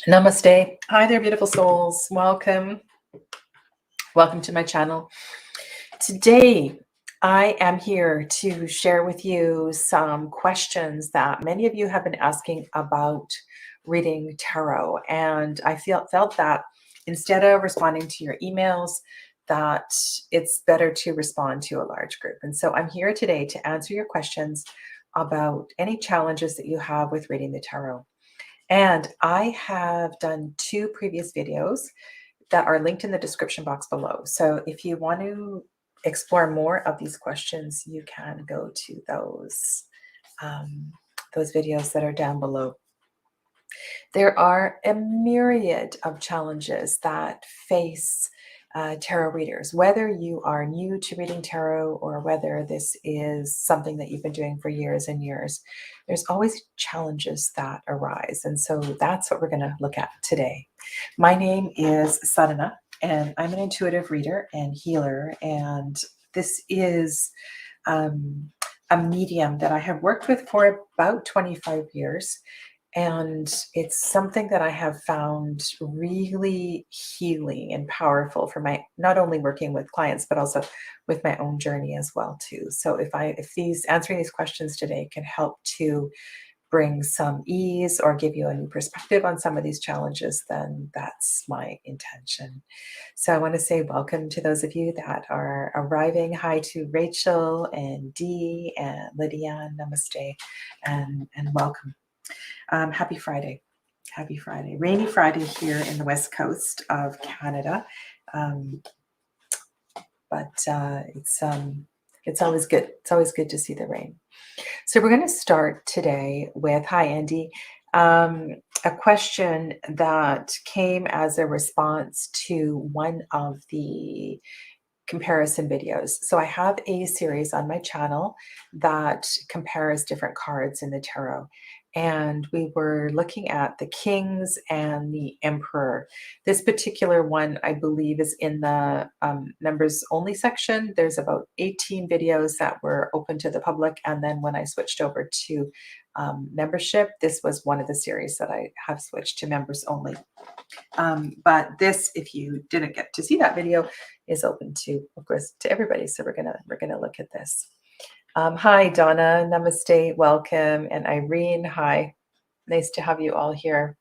Namaste. Hi there, beautiful souls. Welcome. Welcome to my channel. Today, I am here to share with you some questions that many of you have been asking about reading tarot. And I felt that instead of responding to your emails, that it's better to respond to a large group. And so I'm here today to answer your questions about any challenges that you have with reading the tarot. And I have done 2 previous videos that are linked in the description box below. So if you want to explore more of these questions, you can go to those videos that are down below. There are a myriad of challenges that face tarot readers, whether you are new to reading tarot or whether this is something that you've been doing for years and years. There's always challenges that arise. And so that's what we're going to look at today. My name is Sadhana, and I'm an intuitive reader and healer. And this is a medium that I have worked with for about 25 years. And it's something that I have found really healing and powerful for my, not only working with clients, but also with my own journey as well too. So if answering these questions today can help to bring some ease or give you a new perspective on some of these challenges, then that's my intention. So I want to say welcome to those of you that are arriving. Hi to Rachel and Dee and Lydia. Namaste and welcome. Happy Friday. Happy Friday. Rainy Friday here in the west coast of Canada. But it's always good. It's always good to see the rain. So we're going to start today with, hi, Andy, a question that came as a response to one of the comparison videos. So I have a series on my channel that compares different cards in the tarot. And we were looking at the Kings and the Emperor. This particular one, I believe, is in the members only section. There's about 18 videos that were open to the public. And then when I switched over to membership, this was one of the series that I have switched to members only. But this, if you didn't get to see that video, is open to, of course, to everybody. So we're gonna look at this. Hi, Donna. Namaste. Welcome. And Irene. Hi. Nice to have you all here.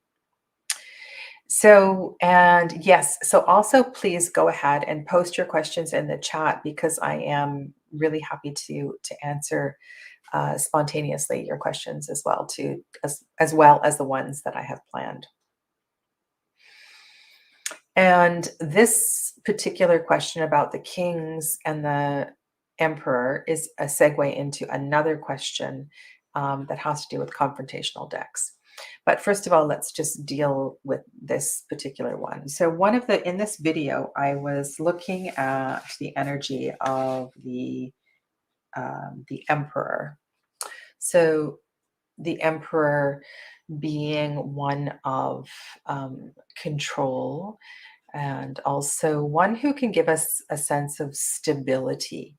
So, and yes, so also please go ahead and post your questions in the chat, because I am really happy to answer spontaneously your questions as well, as well as the ones that I have planned. And this particular question about the Kings and the Emperor is a segue into another question that has to do with confrontational decks. But first of all, let's just deal with this particular one. So in this video, I was looking at the energy of the Emperor. So the Emperor being one of control, and also one who can give us a sense of stability.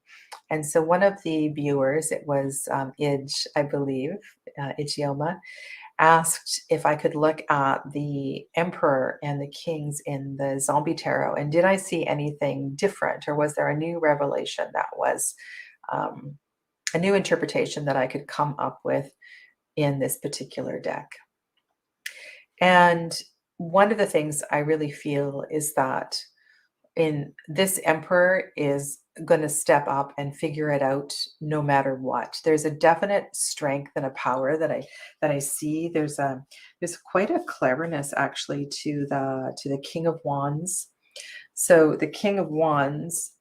And so one of the viewers, it was Ij, I believe, Ijeoma, asked if I could look at the Emperor and the Kings in the Zombie Tarot, and did I see anything different, or was there a new revelation that was a new interpretation that I could come up with in this particular deck. And one of the things I really feel is that in this Emperor is going to step up and figure it out no matter what. There's a definite strength and a power that I see. There's quite a cleverness actually to the King of Wands. So the King of Wands,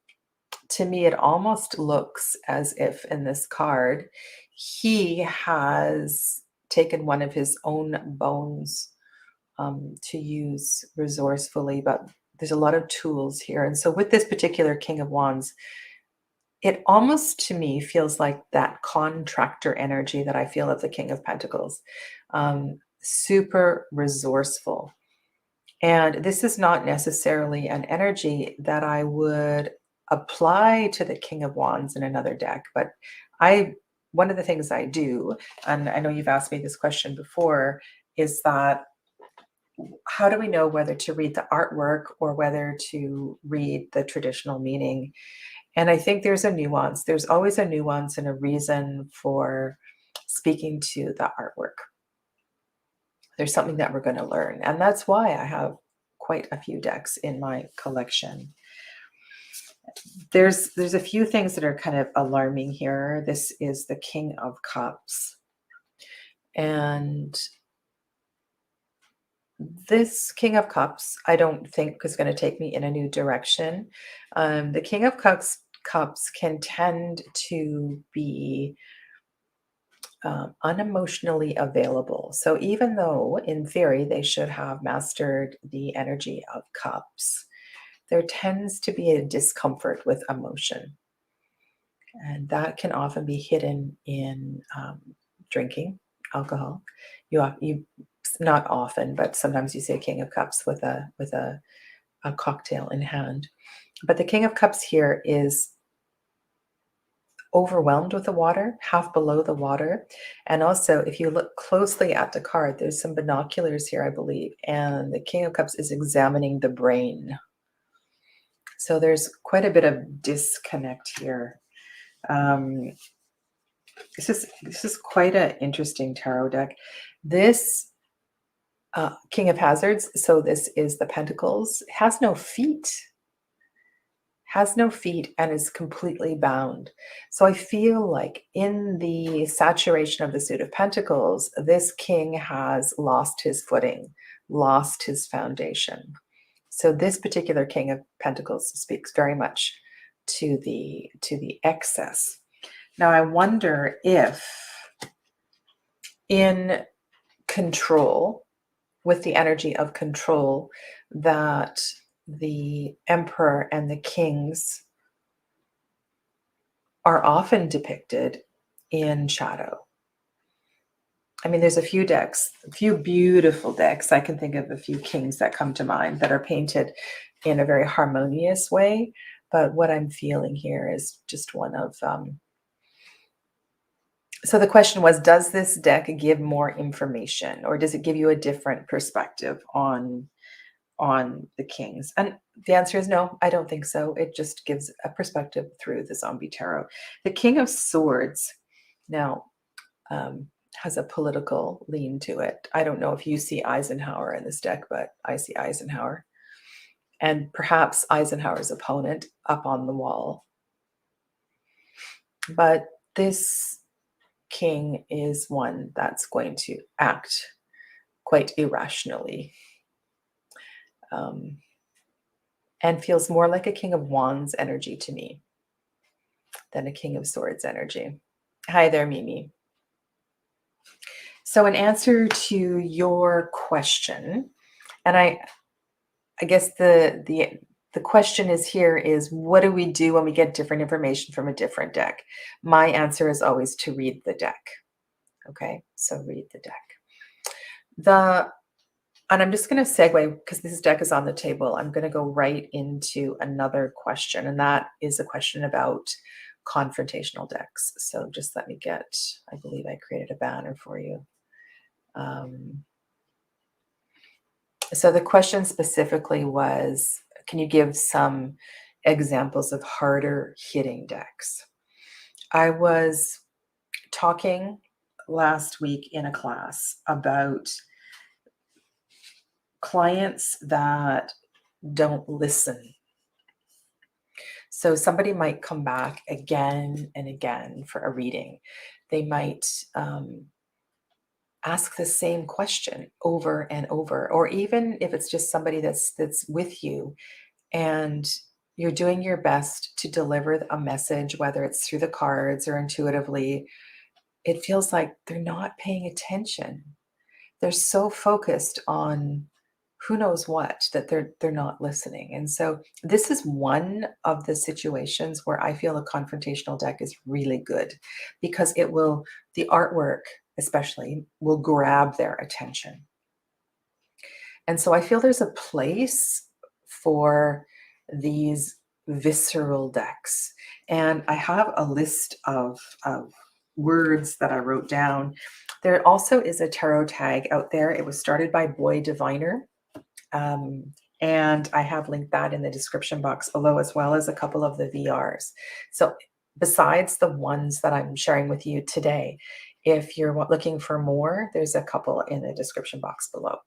to me, it almost looks as if in this card, he has taken one of his own bones to use resourcefully, but there's a lot of tools here. And so with this particular King of Wands, it almost to me feels like that contractor energy that I feel of the King of Pentacles. Super resourceful. And this is not necessarily an energy that I would apply to the King of Wands in another deck, but one of the things I do, and I know you've asked me this question before, is that how do we know whether to read the artwork or whether to read the traditional meaning? And I think there's a nuance. There's always a nuance and a reason for speaking to the artwork. There's something that we're going to learn. And that's why I have quite a few decks in my collection. There's a few things that are kind of alarming here. This is the King of Cups. And this King of Cups, I don't think is going to take me in a new direction. The King of Cups can tend to be unemotionally available. So even though in theory they should have mastered the energy of cups, there tends to be a discomfort with emotion. And that can often be hidden in drinking alcohol. You not often, but sometimes you see a King of Cups with a cocktail in hand. But the King of Cups here is overwhelmed with the water, half below the water. And also, if you look closely at the card, there's some binoculars here, I believe, and the King of Cups is examining the brain. So there's quite a bit of disconnect here. This is quite an interesting tarot deck. This King of Hazards, so this is the Pentacles, has no feet. Has no feet and is completely bound. So I feel like in the saturation of the Suit of Pentacles, this king has lost his footing, lost his foundation. So this particular King of Pentacles speaks very much to the excess. Now I wonder if in control, with the energy of control, that the emperor and the kings are often depicted in shadow. I mean, there's a few decks, a few beautiful decks. I can think of a few kings that come to mind that are painted in a very harmonious way. But what I'm feeling here is just one of... So the question was, does this deck give more information, or does it give you a different perspective on the kings? And the answer is no, I don't think so. It just gives a perspective through the Zombie Tarot. The King of Swords now has a political lean to it. I don't know if you see Eisenhower in this deck, but I see Eisenhower. And perhaps Eisenhower's opponent up on the wall. But this king is one that's going to act quite irrationally. And feels more like a King of Wands energy to me than a King of Swords energy. Hi there, Mimi. So in answer to your question, and I guess the question is here is, what do we do when we get different information from a different deck? My answer is always to read the deck. Okay, so read the deck. And I'm just going to segue, because this deck is on the table. I'm going to go right into another question, and that is a question about confrontational decks. So just let me get, I believe I created a banner for you. So the question specifically was, can you give some examples of harder hitting decks? I was talking last week in a class about clients that don't listen. So somebody might come back again and again for a reading. They might ask the same question over and over, or even if it's just somebody that's with you and you're doing your best to deliver a message, whether it's through the cards or intuitively, it feels like they're not paying attention. They're so focused on who knows what that they're not listening. And so this is one of the situations where I feel a confrontational deck is really good, because it will, the artwork especially, will grab their attention. And so I feel there's a place for these visceral decks. And I have a list of words that I wrote down. There also is a tarot tag out there. It was started by Boy Diviner. And I have linked that in the description box below, as well as a couple of the VRs. So besides the ones that I'm sharing with you today, if you're looking for more, there's a couple in the description box below.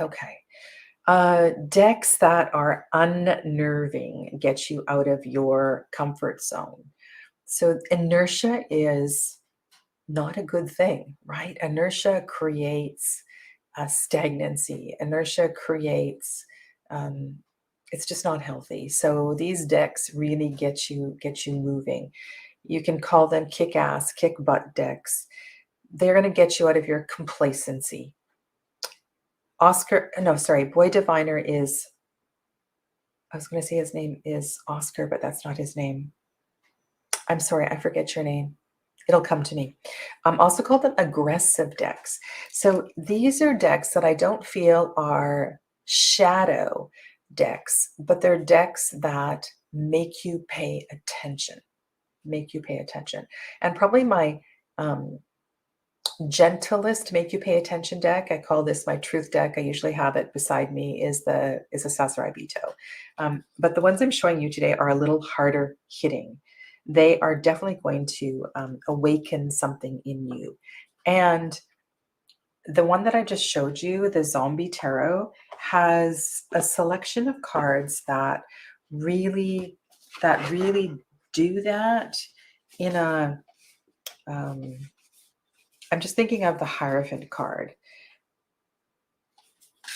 Okay. Decks that are unnerving get you out of your comfort zone. So inertia is not a good thing, right? Inertia creates stagnancy. Inertia creates it's just not healthy. So these decks really get you moving. You can call them kick ass, kick butt decks. They're going to get you out of your complacency. Boy Diviner is, I was going to say his name is Oscar, but that's not his name. I'm sorry, I forget your name. It'll come to me. Also call them aggressive decks. So these are decks that I don't feel are shadow decks, but they're decks that make you pay attention. Make you pay attention. And probably my gentlest make you pay attention deck, I call this my truth deck. I usually have it beside me, is a Sasarai Bito. But the ones I'm showing you today are a little harder hitting. They are definitely going to awaken something in you. And the one that I just showed you, the Zombie Tarot, has a selection of cards that really do that in a I'm just thinking of the Hierophant card.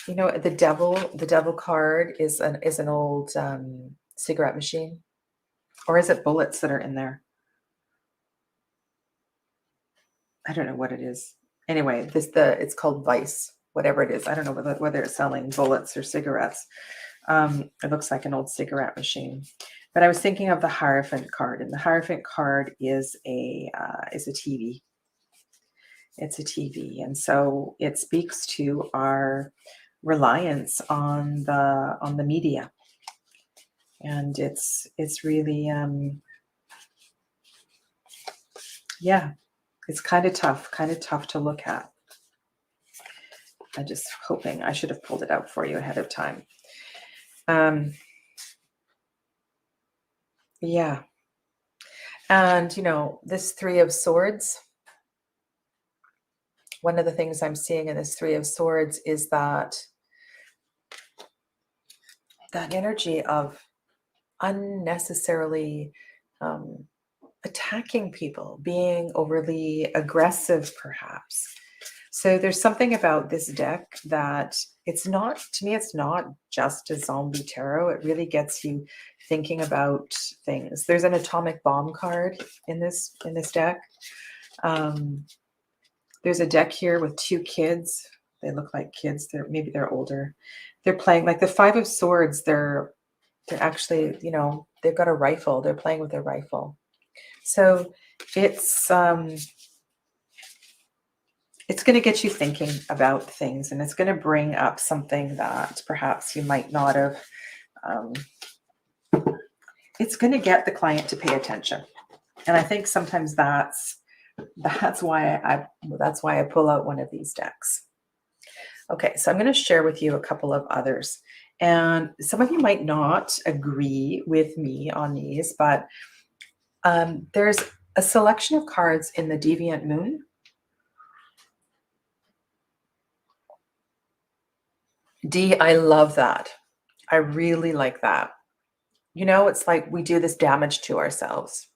You know, the devil card is an old cigarette machine, or is it bullets that are in there? I don't know what it is. Anyway, it's called Vice, whatever it is. I don't know whether it's selling bullets or cigarettes. It looks like an old cigarette machine. But I was thinking of the Hierophant card, and the Hierophant card is a TV. It's a TV, and so it speaks to our reliance on the media, and it's really yeah, it's kind of tough to look at. I'm just hoping I should have pulled it out for you ahead of time. Yeah, and you know, this Three of Swords. One of the things I'm seeing in this Three of Swords is that energy of unnecessarily attacking people, being overly aggressive, perhaps. So there's something about this deck that it's not, to me, it's not just a zombie tarot. It really gets you thinking about things. There's an atomic bomb card in this deck. There's a deck here with two kids. They look like kids. Maybe they're older. They're playing like the Five of Swords. They're actually, you know, they've got a rifle. They're playing with their rifle. So it's going to get you thinking about things, and it's going to bring up something that perhaps you might not have. It's going to get the client to pay attention, and I think sometimes that's why I pull out one of these decks. Okay, so I'm going to share with you a couple of others, and some of you might not agree with me on these, but there's a selection of cards in the Deviant Moon. D, I love that. I really like that. You know, it's like we do this damage to ourselves.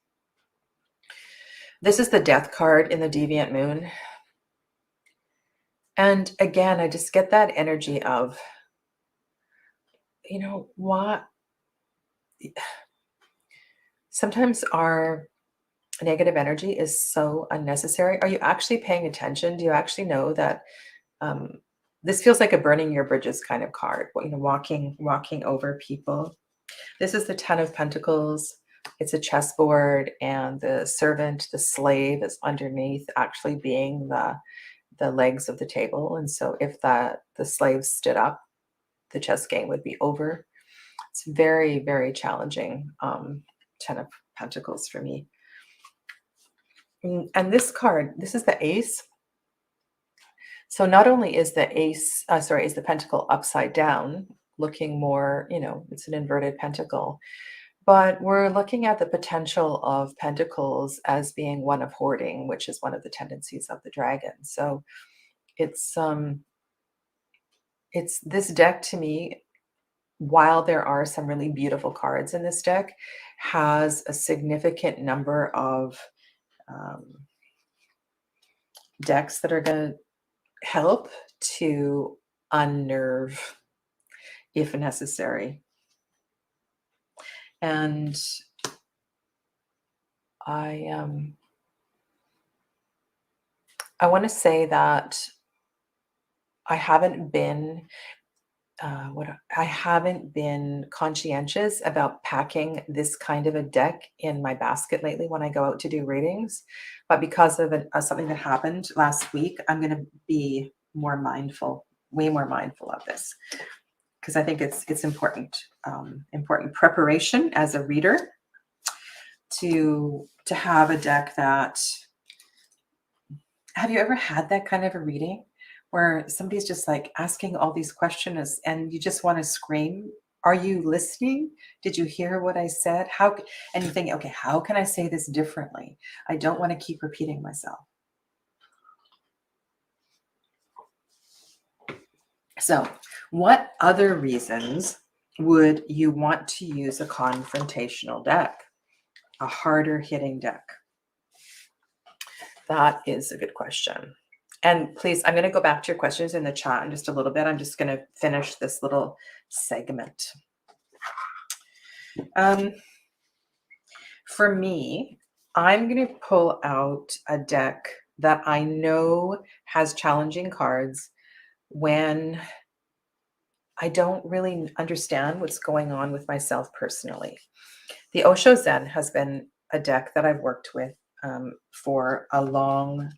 This is the Death card in the Deviant Moon. And again, I just get that energy of, you know, what? Sometimes our negative energy is so unnecessary. Are you actually paying attention? Do you actually know that this feels like a burning your bridges kind of card, you know, walking over people. This is the Ten of Pentacles. It's a chessboard, and the servant, the slave, is underneath, actually being the legs of the table. And so if the slave stood up, the chess game would be over. It's very, very challenging. Ten of Pentacles for me. And this card, this is the Ace. So not only is the is the pentacle upside down, looking more, it's an inverted pentacle, but we're looking at the potential of pentacles as being one of hoarding, which is one of the tendencies of the dragon. So it's it's this deck to me, while there are some really beautiful cards in this deck, has a significant number of um, decks that are going to help to unnerve if necessary. And I I want to say that I haven't been what I haven't been conscientious about packing this kind of a deck in my basket lately when I go out to do readings, but because of something that happened last week, I'm going to be more mindful, way more mindful of this, because I think it's important, important preparation as a reader to have a deck that. Have you ever had that kind of a reading where somebody's just like asking all these questions and you just want to scream? Are you listening? Did you hear what I said? And you think, okay, how can I say this differently? I don't want to keep repeating myself. So, what other reasons would you want to use a confrontational deck, a harder hitting deck? That is a good question. And please, I'm going to go back to your questions in the chat in just a little bit. I'm just going to finish this little segment. For me, I'm going to pull out a deck that I know has challenging cards when I don't really understand what's going on with myself personally. The Osho Zen has been a deck that I've worked with for a long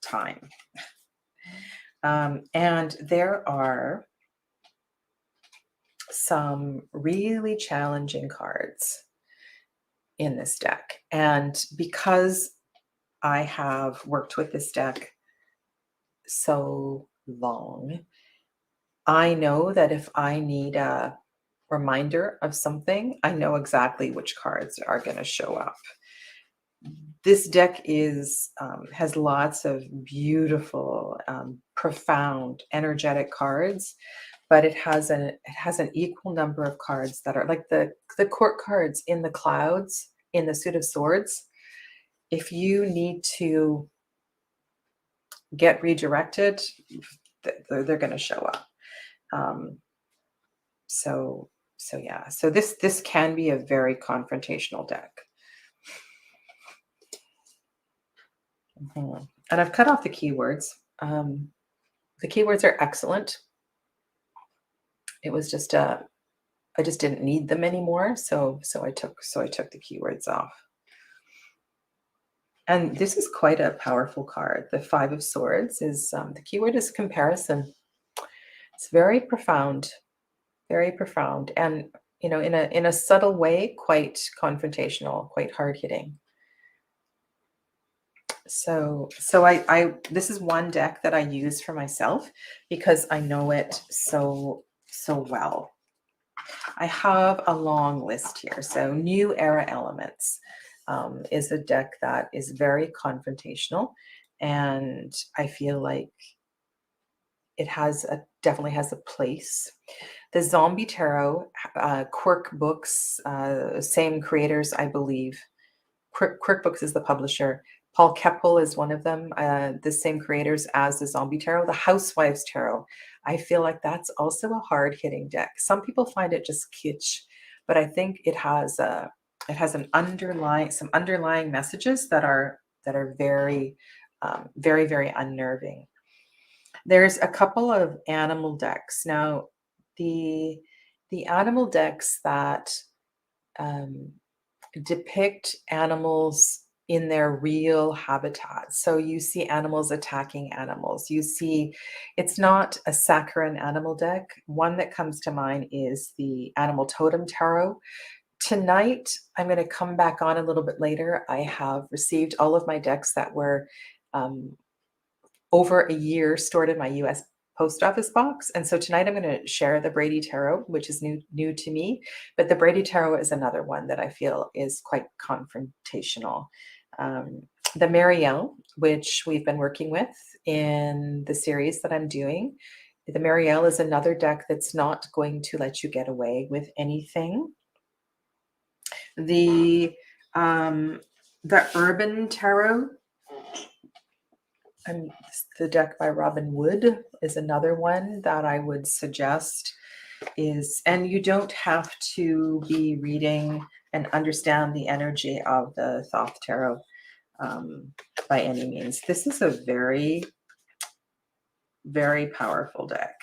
time. And there are some really challenging cards in this deck. And because I have worked with this deck so long, I know that if I need a reminder of something, I know exactly which cards are going to show up. This deck has lots of beautiful, profound, energetic cards, but it has an equal number of cards that are like the court cards in the clouds in the suit of swords. If you need to get redirected, they're going to show up. So yeah. So this can be a very confrontational deck. And I've cut off the keywords. The keywords are excellent. It was just I just didn't need them anymore, so I took the keywords off. And this is quite a powerful card. The Five of Swords is the keyword is comparison. It's very profound, and in a subtle way, quite confrontational, quite hard hitting. So I this is one deck that I use for myself because I know it so well. I have a long list here. So New Era Elements is a deck that is very confrontational, and I feel like it definitely has a place. The Zombie Tarot, Quirk Books, same creators, I believe. Quirk Books is the publisher. Paul Keppel is one of them, the same creators as the Zombie Tarot. The Housewives Tarot, I feel like that's also a hard-hitting deck. Some people find it just kitsch, but I think it has some underlying messages that are very, very unnerving. There's a couple of animal decks. Now, the animal decks that depict animals in their real habitat. So you see animals attacking animals. You see, it's not a saccharine animal deck. One that comes to mind is the Animal Totem Tarot. Tonight, I'm going to come back on a little bit later. I have received all of my decks that were over a year stored in my US post office box. And so tonight I'm going to share the Brady Tarot, which is new to me. But the Brady Tarot is another one that I feel is quite confrontational. The Marianne, which we've been working with in the series that I'm doing. The Marianne is another deck that's not going to let you get away with anything. The Urban Tarot, and the deck by Robin Wood is another one that I would suggest is, and you don't have to be reading and understand the energy of the Thoth Tarot by any means. This is a very, very powerful deck.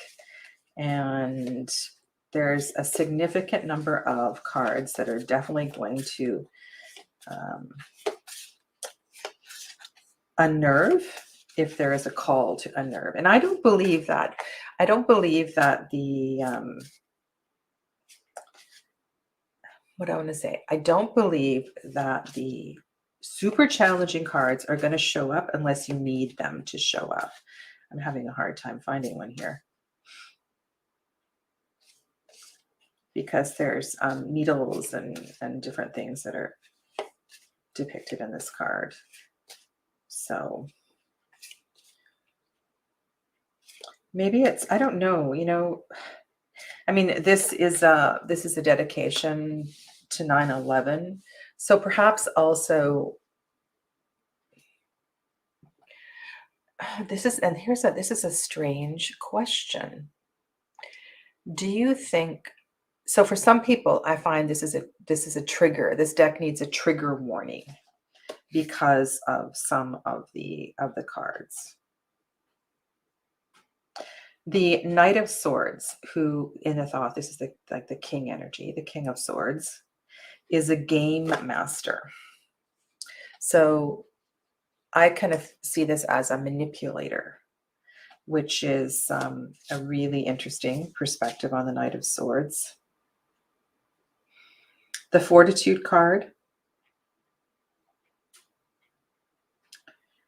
And there's a significant number of cards that are definitely going to unnerve if there is a call to unnerve. And I don't believe that. I don't believe that the, what I want to say, I don't believe that the super challenging cards are going to show up unless you need them to show up. I'm having a hard time finding one here, because there's needles and different things that are depicted in this card. So maybe it's, I don't know, you know, I mean, this is a dedication to 9/11. So perhaps also this is a strange question. Do you think, so for some people, I find this is a trigger. This deck needs a trigger warning because of some of the cards. The Knight of Swords, who in the Thoth, this is like the king energy, the King of Swords, is a game master. So I kind of see this as a manipulator, which is a really interesting perspective on the Knight of Swords. The Fortitude card.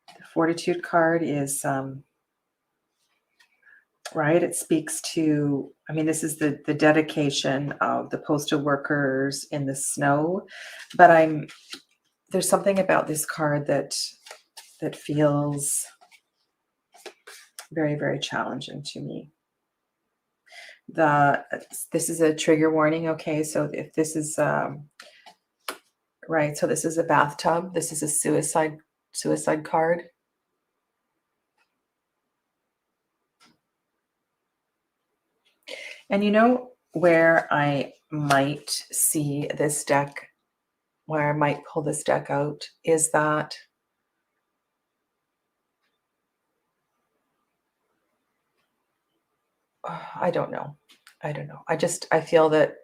The Fortitude card is right, it speaks to, I mean, this is the dedication of the postal workers in the snow, but there's something about this card that feels very, very challenging to me. This is a trigger warning. Okay, so if this is right, so this is a bathtub. This is a suicide card. And you know where I might see this deck, where I might pull this deck out, is that I don't know. I feel that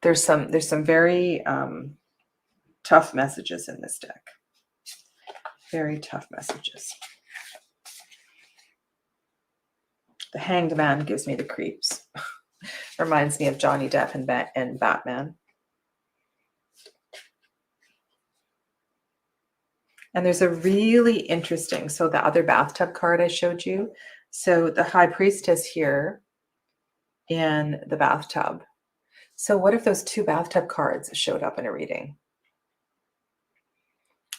there's some very tough messages in this deck. Very tough messages. The Hanged Man gives me the creeps. Reminds me of Johnny Depp and Batman. And there's a really interesting, so the other bathtub card I showed you. So the High Priestess here in the bathtub. So what if those two bathtub cards showed up in a reading?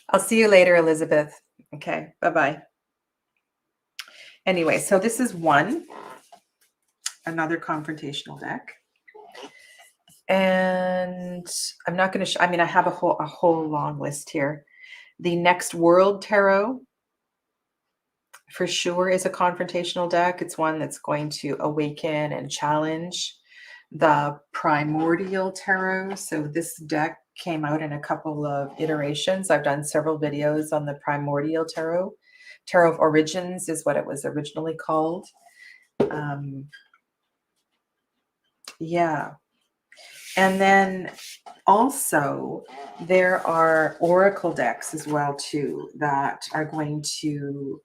I'll see you later, Elizabeth. Okay, bye-bye. Anyway, so this is another confrontational deck. And I'm not going to, I mean, I have a whole long list here. The Next World Tarot, for sure, is a confrontational deck. It's one that's going to awaken and challenge. The Primordial Tarot. So this deck came out in a couple of iterations. I've done several videos on the Primordial Tarot. Tarot of Origins is what it was originally called. Yeah. And then also there are oracle decks as well too that are going to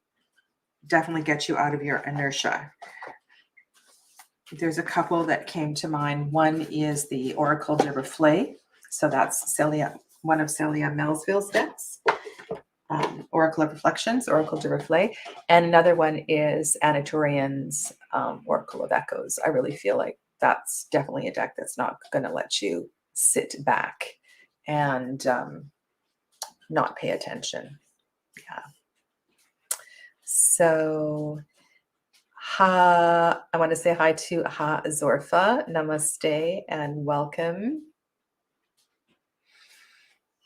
definitely get you out of your inertia. There's a couple that came to mind. One is the Oracle de Reflet. So that's one of Celia Melville's decks. Oracle of Reflections, Oracle de Reflet, and another one is Anatolian's Oracle of Echoes. I really feel like that's definitely a deck that's not going to let you sit back and not pay attention. Yeah. So I want to say hi to Zorfa. Namaste and welcome.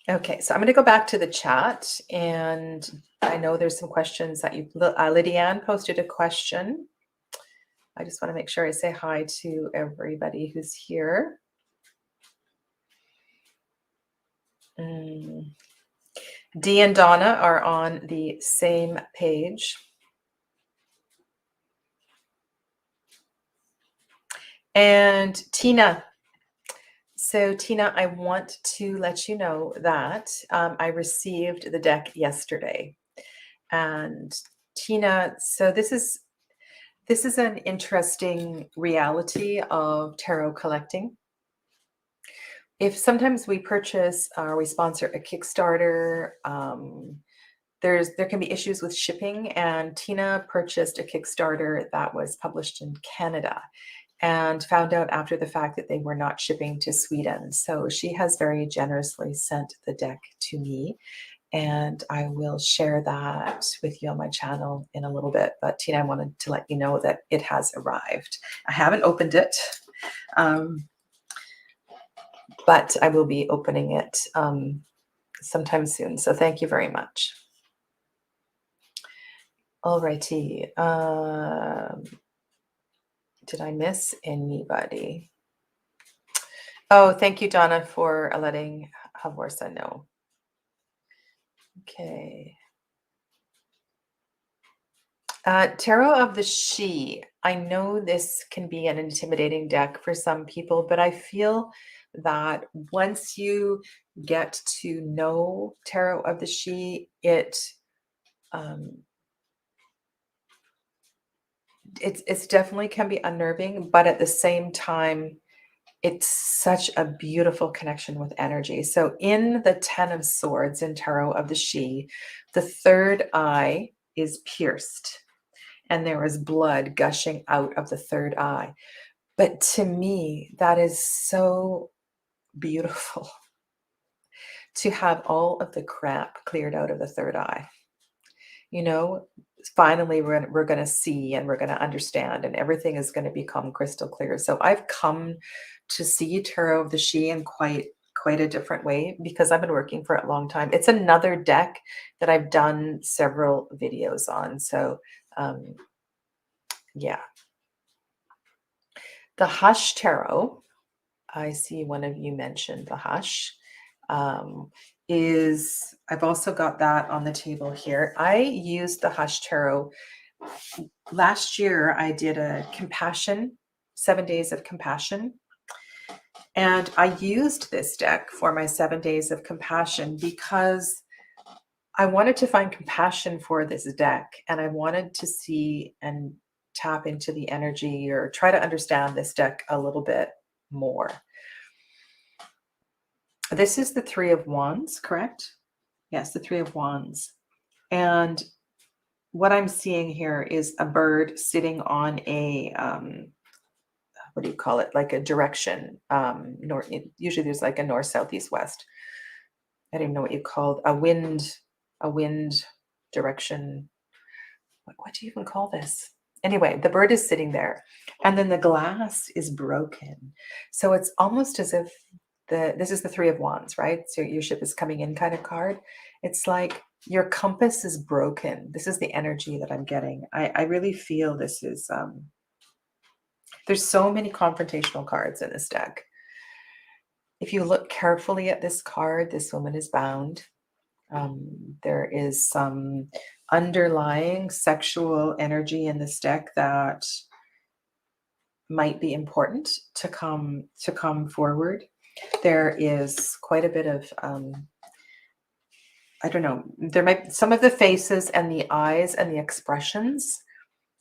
Okay, so I'm going to go back to the chat, and I know there's some questions that Lydianne posted a question. I just want to make sure I say hi to everybody who's here. Dee and Donna are on the same page. And Tina. So Tina, I want to let you know that I received the deck yesterday. And Tina, so this is an interesting reality of tarot collecting. If sometimes we purchase or we sponsor a Kickstarter, there can be issues with shipping, and Tina purchased a Kickstarter that was published in Canada and found out after the fact that they were not shipping to Sweden. So she has very generously sent the deck to me, and I will share that with you on my channel in a little bit. But Tina, I wanted to let you know that it has arrived. I haven't opened it, but I will be opening it sometime soon. So thank you very much. Alrighty. Did I miss anybody? Oh, thank you, Donna, for letting Havorsa know. Okay. Tarot of the She. I know this can be an intimidating deck for some people, but I feel that once you get to know Tarot of the She, it's definitely can be unnerving, but at the same time, it's such a beautiful connection with energy. So in the Ten of Swords in Tarot of the She, the third eye is pierced and there is blood gushing out of the third eye. But to me, that is so beautiful to have all of the crap cleared out of the third eye. You know, finally we're going to see and we're going to understand, and everything is going to become crystal clear. So I've come to see Tarot of the She in quite a different way because I've been working for a long time. It's another deck that I've done several videos on. So yeah. The Hush Tarot, I see one of you mentioned the Hush, I've also got that on the table here. I used the Hush Tarot. Last year, I did a compassion, 7 days of compassion. And I used this deck for my 7 days of compassion because I wanted to find compassion for this deck. And I wanted to see and tap into the energy or try to understand this deck a little bit more. This is the Three of Wands, correct? Yes, the Three of Wands. And what I'm seeing here is a bird sitting on a, what do you call it? Like a direction. North, usually there's like a north, south, east, west. I don't even know what you called a wind direction. What do you even call this? Anyway, the bird is sitting there and then the glass is broken. So it's almost as if this is the Three of Wands, right? So your ship is coming in kind of card. It's like your compass is broken. This is the energy that I'm getting. I really feel this is, there's so many confrontational cards in this deck. If you look carefully at this card, this woman is bound. There is some underlying sexual energy in this deck that might be important to come forward. There is quite a bit of I don't know, there might some of the faces and the eyes and the expressions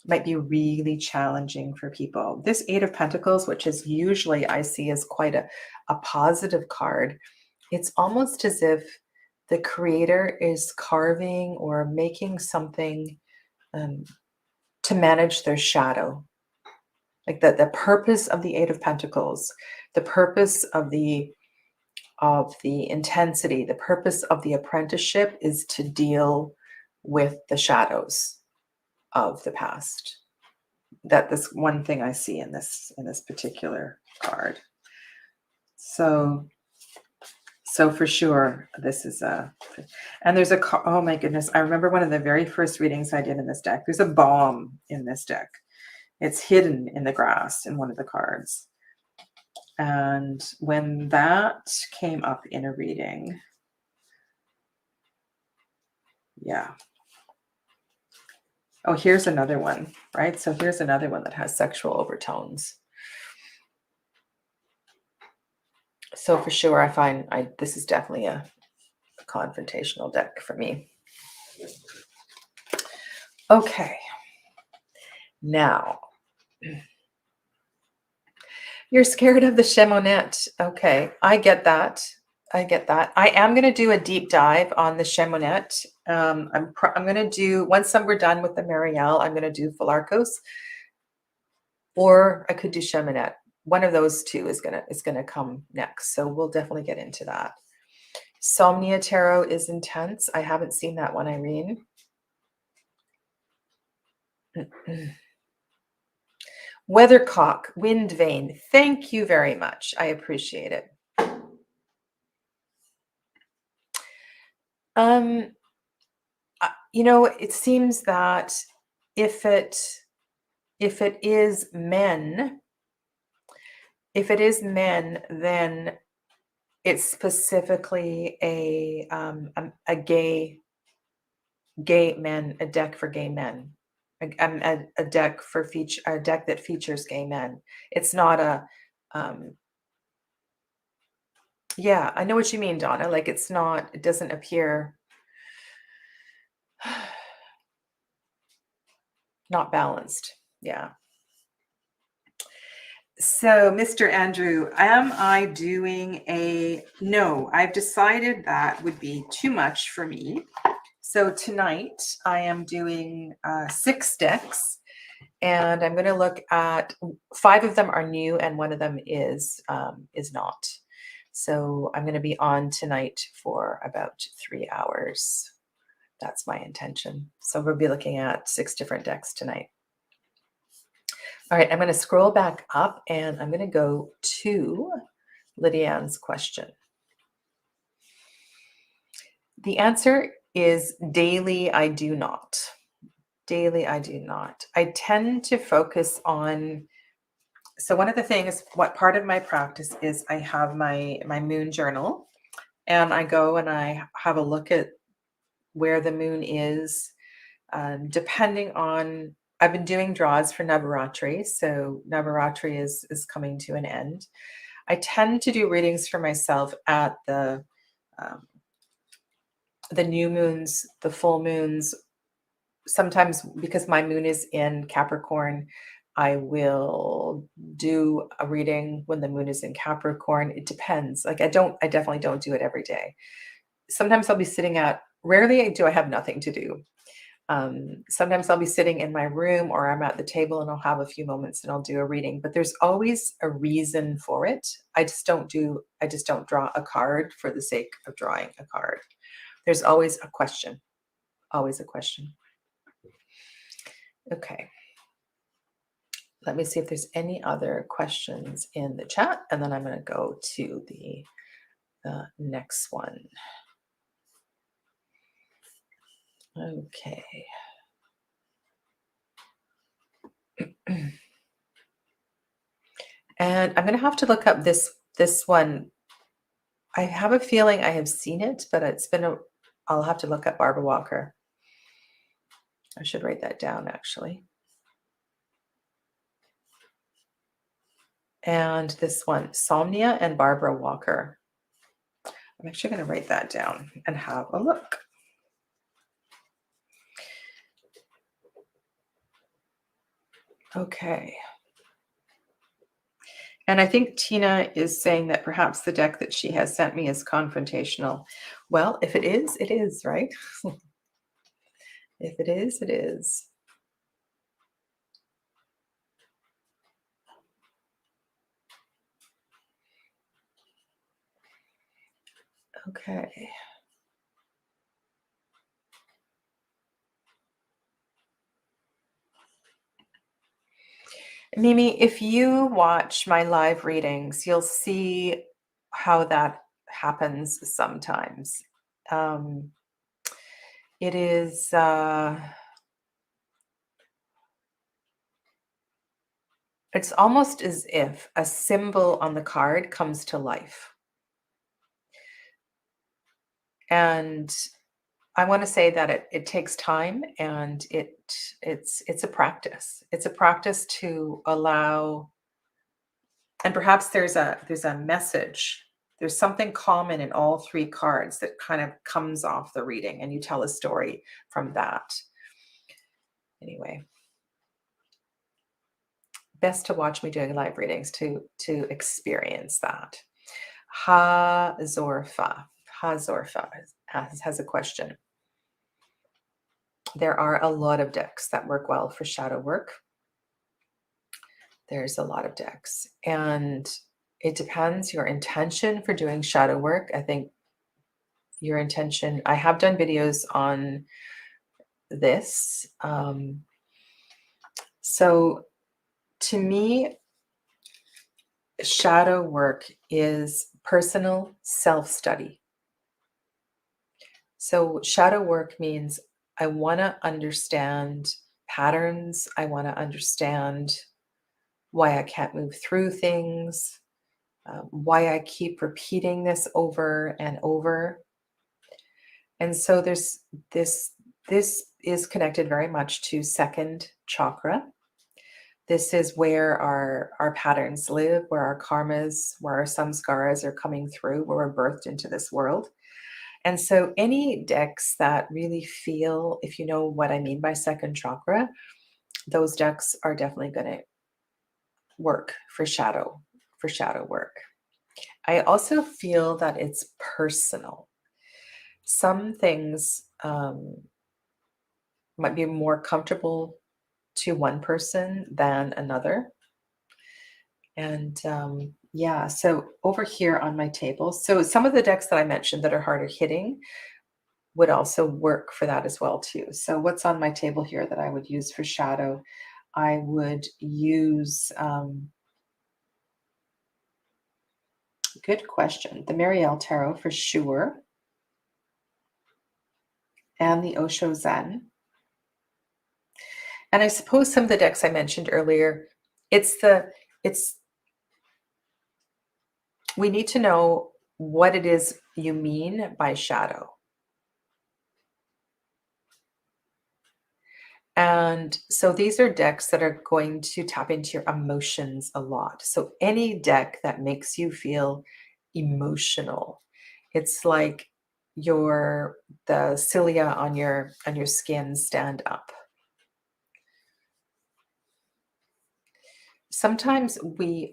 might be really challenging for people. This Eight of Pentacles, which is usually I see as quite a positive card, it's almost as if the creator is carving or making something to manage their shadow. Like the purpose of the Eight of Pentacles, the purpose of the intensity, the purpose of the apprenticeship is to deal with the shadows of the past. This one thing I see in this particular card. So for sure, this is and there's oh my goodness, I remember one of the very first readings I did in this deck. There's a bomb in this deck. It's hidden in the grass in one of the cards. And when that came up in a reading, yeah. Oh, here's another one, right? So here's another one that has sexual overtones. So for sure, I find this is definitely a confrontational deck for me. Okay. Now, you're scared of the shimonette. Okay, I get that. I get that. I am going to do a deep dive on the shimonette. I'm going to do, once we're done with the Marianne, I'm going to do Philarkos, or I could do shimonette. One of those two is gonna come next. So we'll definitely get into that. Somnia Tarot is intense. I haven't seen that one, Irene. Weathercock, Wind Vane. Thank you very much. I appreciate it. You know, it seems that if it is men, then it's specifically a gay men, a deck for gay men, a deck a deck that features gay men. It's not a yeah, I know what you mean, Donna. Like it doesn't appear not balanced. Yeah. So, Mr. Andrew, am I doing no, I've decided that would be too much for me. So tonight I am doing 6 decks, and I'm going to look at 5 of them are new and one of them is not. So I'm going to be on tonight for about 3 hours. That's my intention. So we'll be looking at 6 different decks tonight. All right, I'm going to scroll back up and I'm going to go to Lydianne's question. The answer is daily, I do not. Daily, I do not. I tend to focus on, so one of the things, what part of my practice is I have my moon journal, and I go and I have a look at where the moon is, depending on, I've been doing draws for Navaratri, so Navaratri is coming to an end. I tend to do readings for myself at the new moons, the full moons. Sometimes because my moon is in Capricorn, I will do a reading when the moon is in Capricorn. It depends. Like I definitely don't do it every day. Sometimes I'll be sitting rarely do I have nothing to do. Sometimes I'll be sitting in my room or I'm at the table and I'll have a few moments and I'll do a reading, but there's always a reason for it. I just don't draw a card for the sake of drawing a card. There's always a question, always a question. Okay. Let me see if there's any other questions in the chat, and then I'm going to go to the next one. Okay. And I'm going to have to look up this one. I have a feeling I have seen it, but I'll have to look up Barbara Walker. I should write that down, actually. And this one, Somnia and Barbara Walker. I'm actually going to write that down and have a look. Okay. And I think Tina is saying that perhaps the deck that she has sent me is confrontational. Well, if it is, right? If it is, it is. Okay. Mimi, if you watch my live readings, you'll see how that happens sometimes. Um, it is, it's almost as if a symbol on the card comes to life. And I want to say that it takes time, and it's a practice. It's a practice to allow, and perhaps there's a message. There's something common in all three cards that kind of comes off the reading, and you tell a story from that. Anyway, best to watch me doing live readings to experience that. Hazorfa has a question. There are a lot of decks that work well for shadow work. There's a lot of decks, and it depends your intention for doing shadow work. I think your intention, I have done videos on this. So to me, shadow work is personal self-study. So shadow work means I want to understand patterns. I want to understand why I can't move through things, why I keep repeating this over and over. And so there's this is connected very much to second chakra. This is where our patterns live, where our karmas, where our samskaras are coming through, where we're birthed into this world. And so any decks that really feel, if you know what I mean by second chakra, those decks are definitely going to work for shadow work. I also feel that it's personal. Some things might be more comfortable to one person than another. And yeah, so over here on my table, so some of the decks that I mentioned that are harder hitting would also work for that as well too. So what's on my table here that I would use for shadow? I would use, good question, the Marianne Tarot for sure, and the Osho Zen. And I suppose some of the decks I mentioned earlier, it's we need to know what it is you mean by shadow. And so these are decks that are going to tap into your emotions a lot. So any deck that makes you feel emotional, it's like the cilia on your skin stand up. Sometimes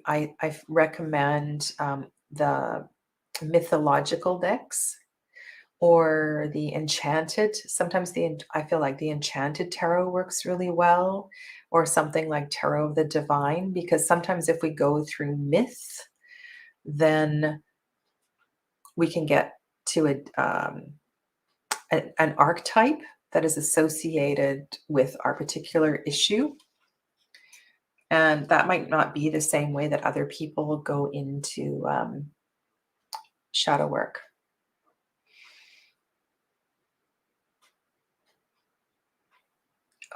I recommend the mythological decks or the enchanted. Sometimes I feel like the enchanted tarot works really well, or something like Tarot of the Divine, because sometimes if we go through myth, then we can get to an archetype that is associated with our particular issue. And that might not be the same way that other people go into shadow work.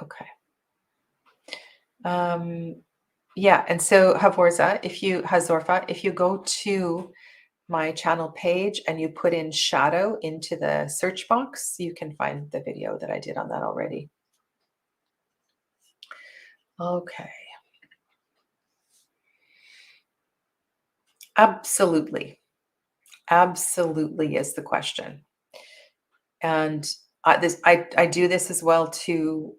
Okay. Yeah, and so Hazorfa, if you go to my channel page and you put in shadow into the search box, you can find the video that I did on that already. Okay. Absolutely. Absolutely is the question. And I do this as well too.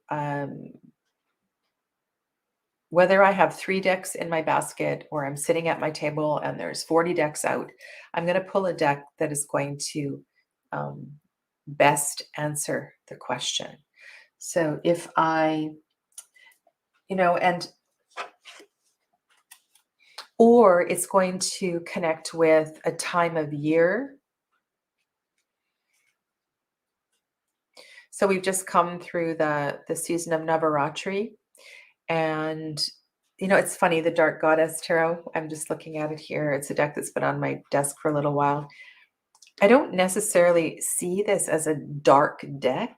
Whether I have 3 decks in my basket or I'm sitting at my table and there's 40 decks out, I'm going to pull a deck that is going to best answer the question. So if I, and or it's going to connect with a time of year. So we've just come through the season of Navaratri, and it's funny, the Dark Goddess Tarot. I'm just looking at it here. It's a deck that's been on my desk for a little while. I don't necessarily see this as a dark deck.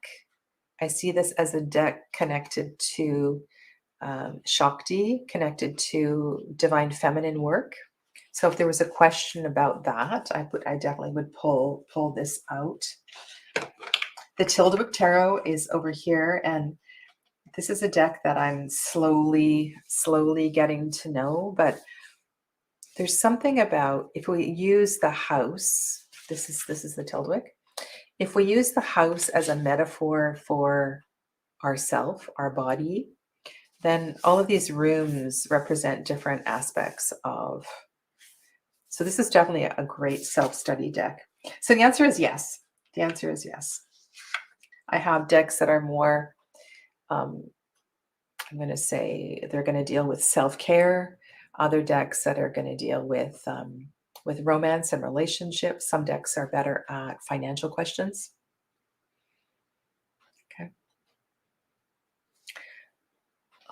I see this as a deck connected to Shakti, connected to divine feminine work. So if there was a question about that, I definitely would pull this out. The Tildewick Tarot is over here, and this is a deck that I'm slowly getting to know, but there's something about, if we use the house, this is the Tildewick. If we use the house as a metaphor for ourself, our body, then all of these rooms represent different aspects of. So this is definitely a great self-study deck. So the answer is yes. The answer is yes. I have decks that are more, I'm going to say they're going to deal with self-care. Other decks that are going to deal with romance and relationships. Some decks are better at financial questions. Okay.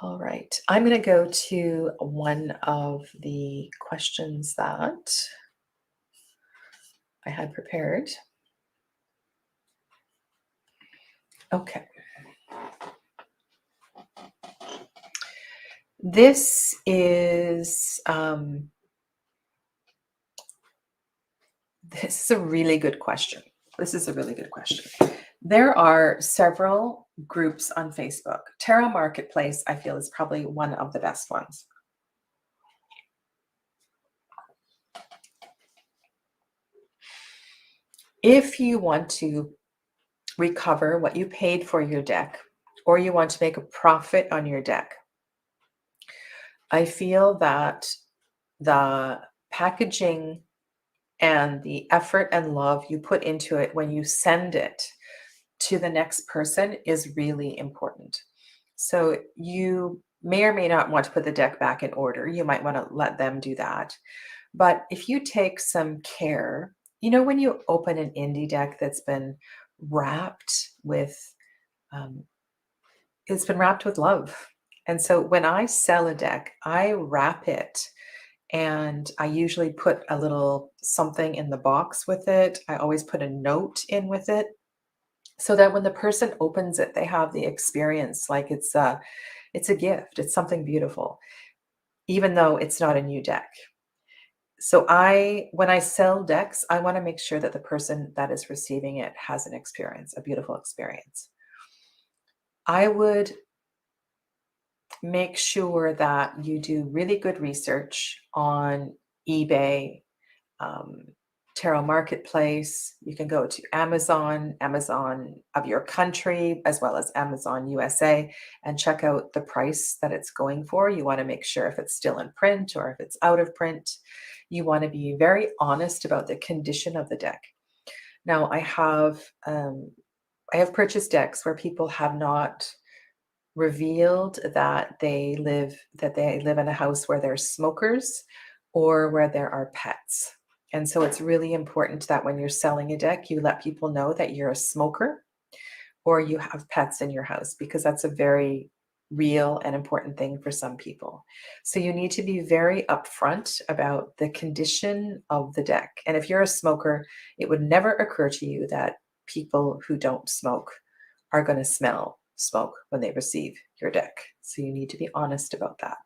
All right. I'm going to go to one of the questions that I had prepared. Okay. This is a really good question. This is a really good question. There are several groups on Facebook. Tarot Marketplace, I feel, is probably one of the best ones. If you want to recover what you paid for your deck, or you want to make a profit on your deck, I feel that the packaging and the effort and love you put into it when you send it to the next person is really important. So you may or may not want to put the deck back in order. You might want to let them do that. But if you take some care, when you open an indie deck that's been wrapped with, it's been wrapped with love. And so when I sell a deck, I wrap it, and I usually put a little something in the box with it. I always put a note in with it, so that when the person opens it, they have the experience like it's a gift. It's something beautiful, even though it's not a new deck. So when I sell decks, I want to make sure that the person that is receiving it has an experience, a beautiful experience. I would make sure that you do really good research on eBay, Tarot Marketplace. You can go to Amazon of your country, as well as Amazon USA, and check out the price that it's going for. You want to make sure if it's still in print or if it's out of print. You want to be very honest about the condition of the deck. Now, I have purchased decks where people have not revealed that they live in a house where there's smokers or where there are pets. And so it's really important that when you're selling a deck, you let people know that you're a smoker or you have pets in your house, because that's a very real and important thing for some people. So you need to be very upfront about the condition of the deck. And if you're a smoker, it would never occur to you that people who don't smoke are going to smell smoke when they receive your deck. So you need to be honest about that.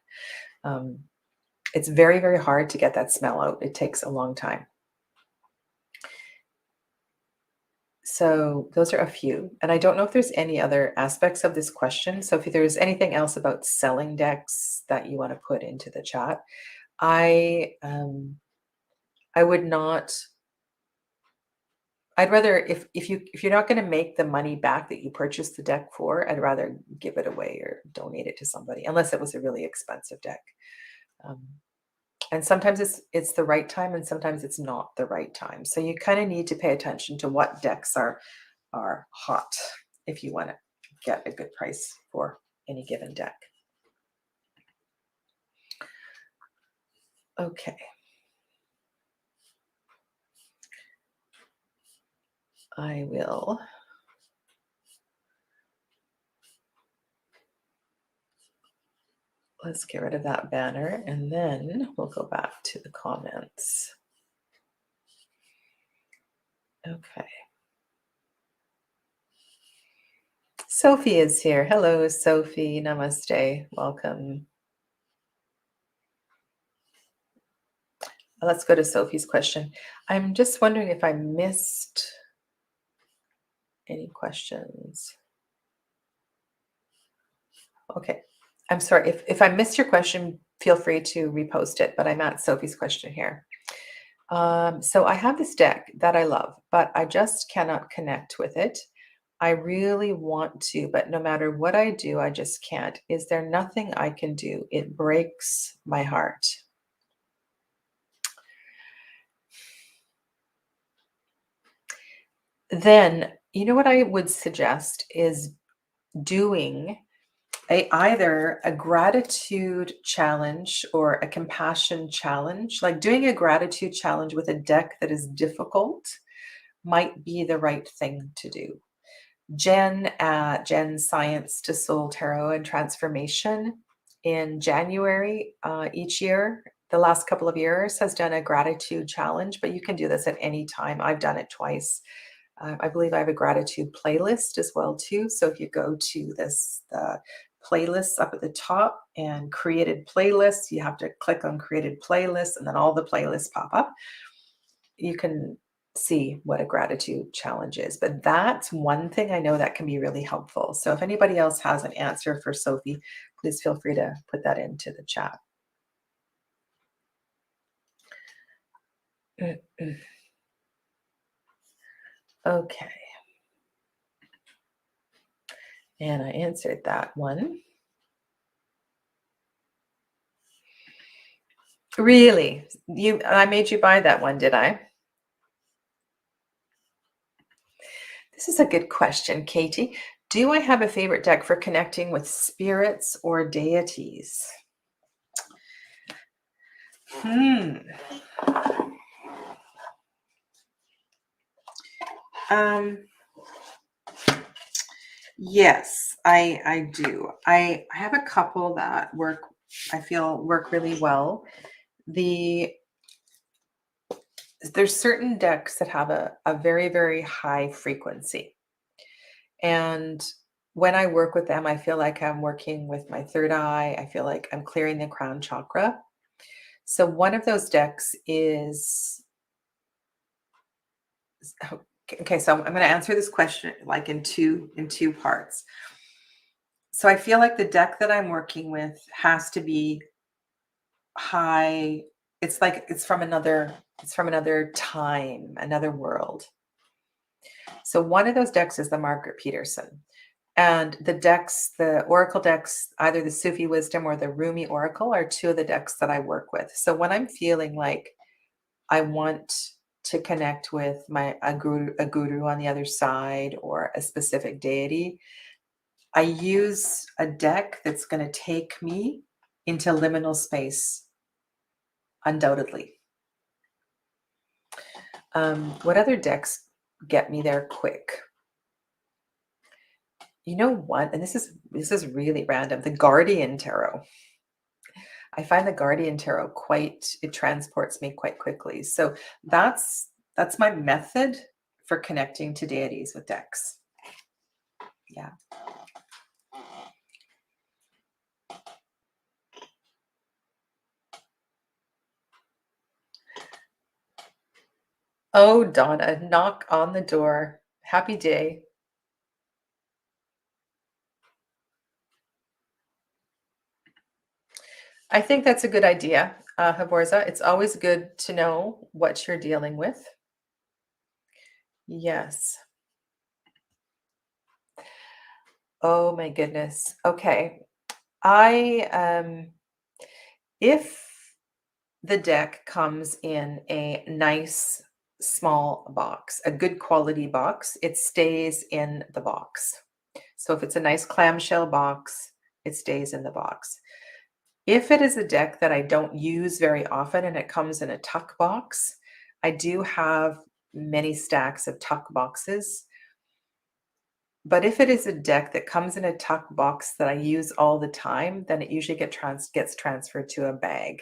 It's very, very hard to get that smell out. It takes a long time. So those are a few. And I don't know if there's any other aspects of this question. So if there's anything else about selling decks that you want to put into the chat, I would not. I'd rather, if you're not going to make the money back that you purchased the deck for, I'd rather give it away or donate it to somebody, unless it was a really expensive deck. And sometimes it's the right time and sometimes it's not the right time. So you kind of need to pay attention to what decks are hot if you want to get a good price for any given deck. Okay. I will. Let's get rid of that banner and then we'll go back to the comments. Okay. Sophie is here. Hello, Sophie. Namaste. Welcome. Let's go to Sophie's question. I'm just wondering if I missed any questions. Okay. I'm sorry. If I missed your question, feel free to repost it, but I'm at Sophie's question here. So I have this deck that I love, but I just cannot connect with it. I really want to, but no matter what I do, I just can't. Is there nothing I can do? It breaks my heart. Then, you know what I would suggest is doing either a gratitude challenge or a compassion challenge. Like doing a gratitude challenge with a deck that is difficult might be the right thing to do. Jen at Jen Science to Soul Tarot and Transformation in January each year, the last couple of years, has done a gratitude challenge, but you can do this at any time. I've done it twice. I believe I have a gratitude playlist as well too. So if you go to this playlists up at the top and created playlists, you have to click on created playlists and then all the playlists pop up. You can see what a gratitude challenge is. But that's one thing I know that can be really helpful. So if anybody else has an answer for Sophie, please feel free to put that into the chat. Okay. And I answered that one. Really? I made you buy that one, did I? This is a good question, Katie. Do I have a favorite deck for connecting with spirits or deities? Yes, I do. I have a couple that I feel work really well. There's certain decks that have a very, very high frequency. And when I work with them, I feel like I'm working with my third eye. I feel like I'm clearing the crown chakra. So one of those decks is okay. So I'm going to answer this question like in two parts. So I feel like the deck that I'm working with has to be high. It's like it's from another time, another world. So one of those decks is the Margaret Peterson. And the Oracle decks, either the Sufi Wisdom or the Rumi Oracle, are two of the decks that I work with. So when I'm feeling like I want to connect with a guru on the other side or a specific deity, I use a deck that's going to take me into liminal space, undoubtedly. What other decks get me there quick? You know what? And this is really random. The Guardian Tarot. I find the Guardian Tarot it transports me quite quickly. So that's my method for connecting to deities with decks. Yeah. Oh, Donna, knock on the door. Happy day. I think that's a good idea, Haborza. It's always good to know what you're dealing with. Yes. Oh my goodness. Okay. If the deck comes in a nice small box, a good quality box. It stays in the box. So if it's a nice clamshell box, it stays in the box. If it is a deck that I don't use very often and it comes in a tuck box, I do have many stacks of tuck boxes. But if it is a deck that comes in a tuck box that I use all the time, then it usually gets transferred to a bag.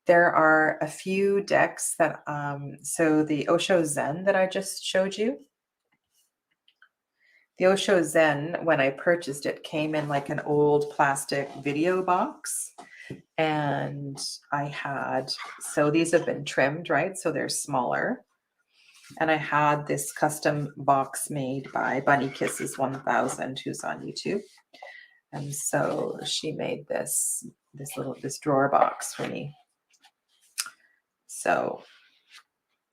There are a few decks that, so the Osho Zen that I just showed you, the Osho Zen, when I purchased it, came in like an old plastic video box. And I had, so these have been trimmed, right? So they're smaller. And I had this custom box made by Bunny Kisses 1000, who's on YouTube. And so she made this drawer box for me. So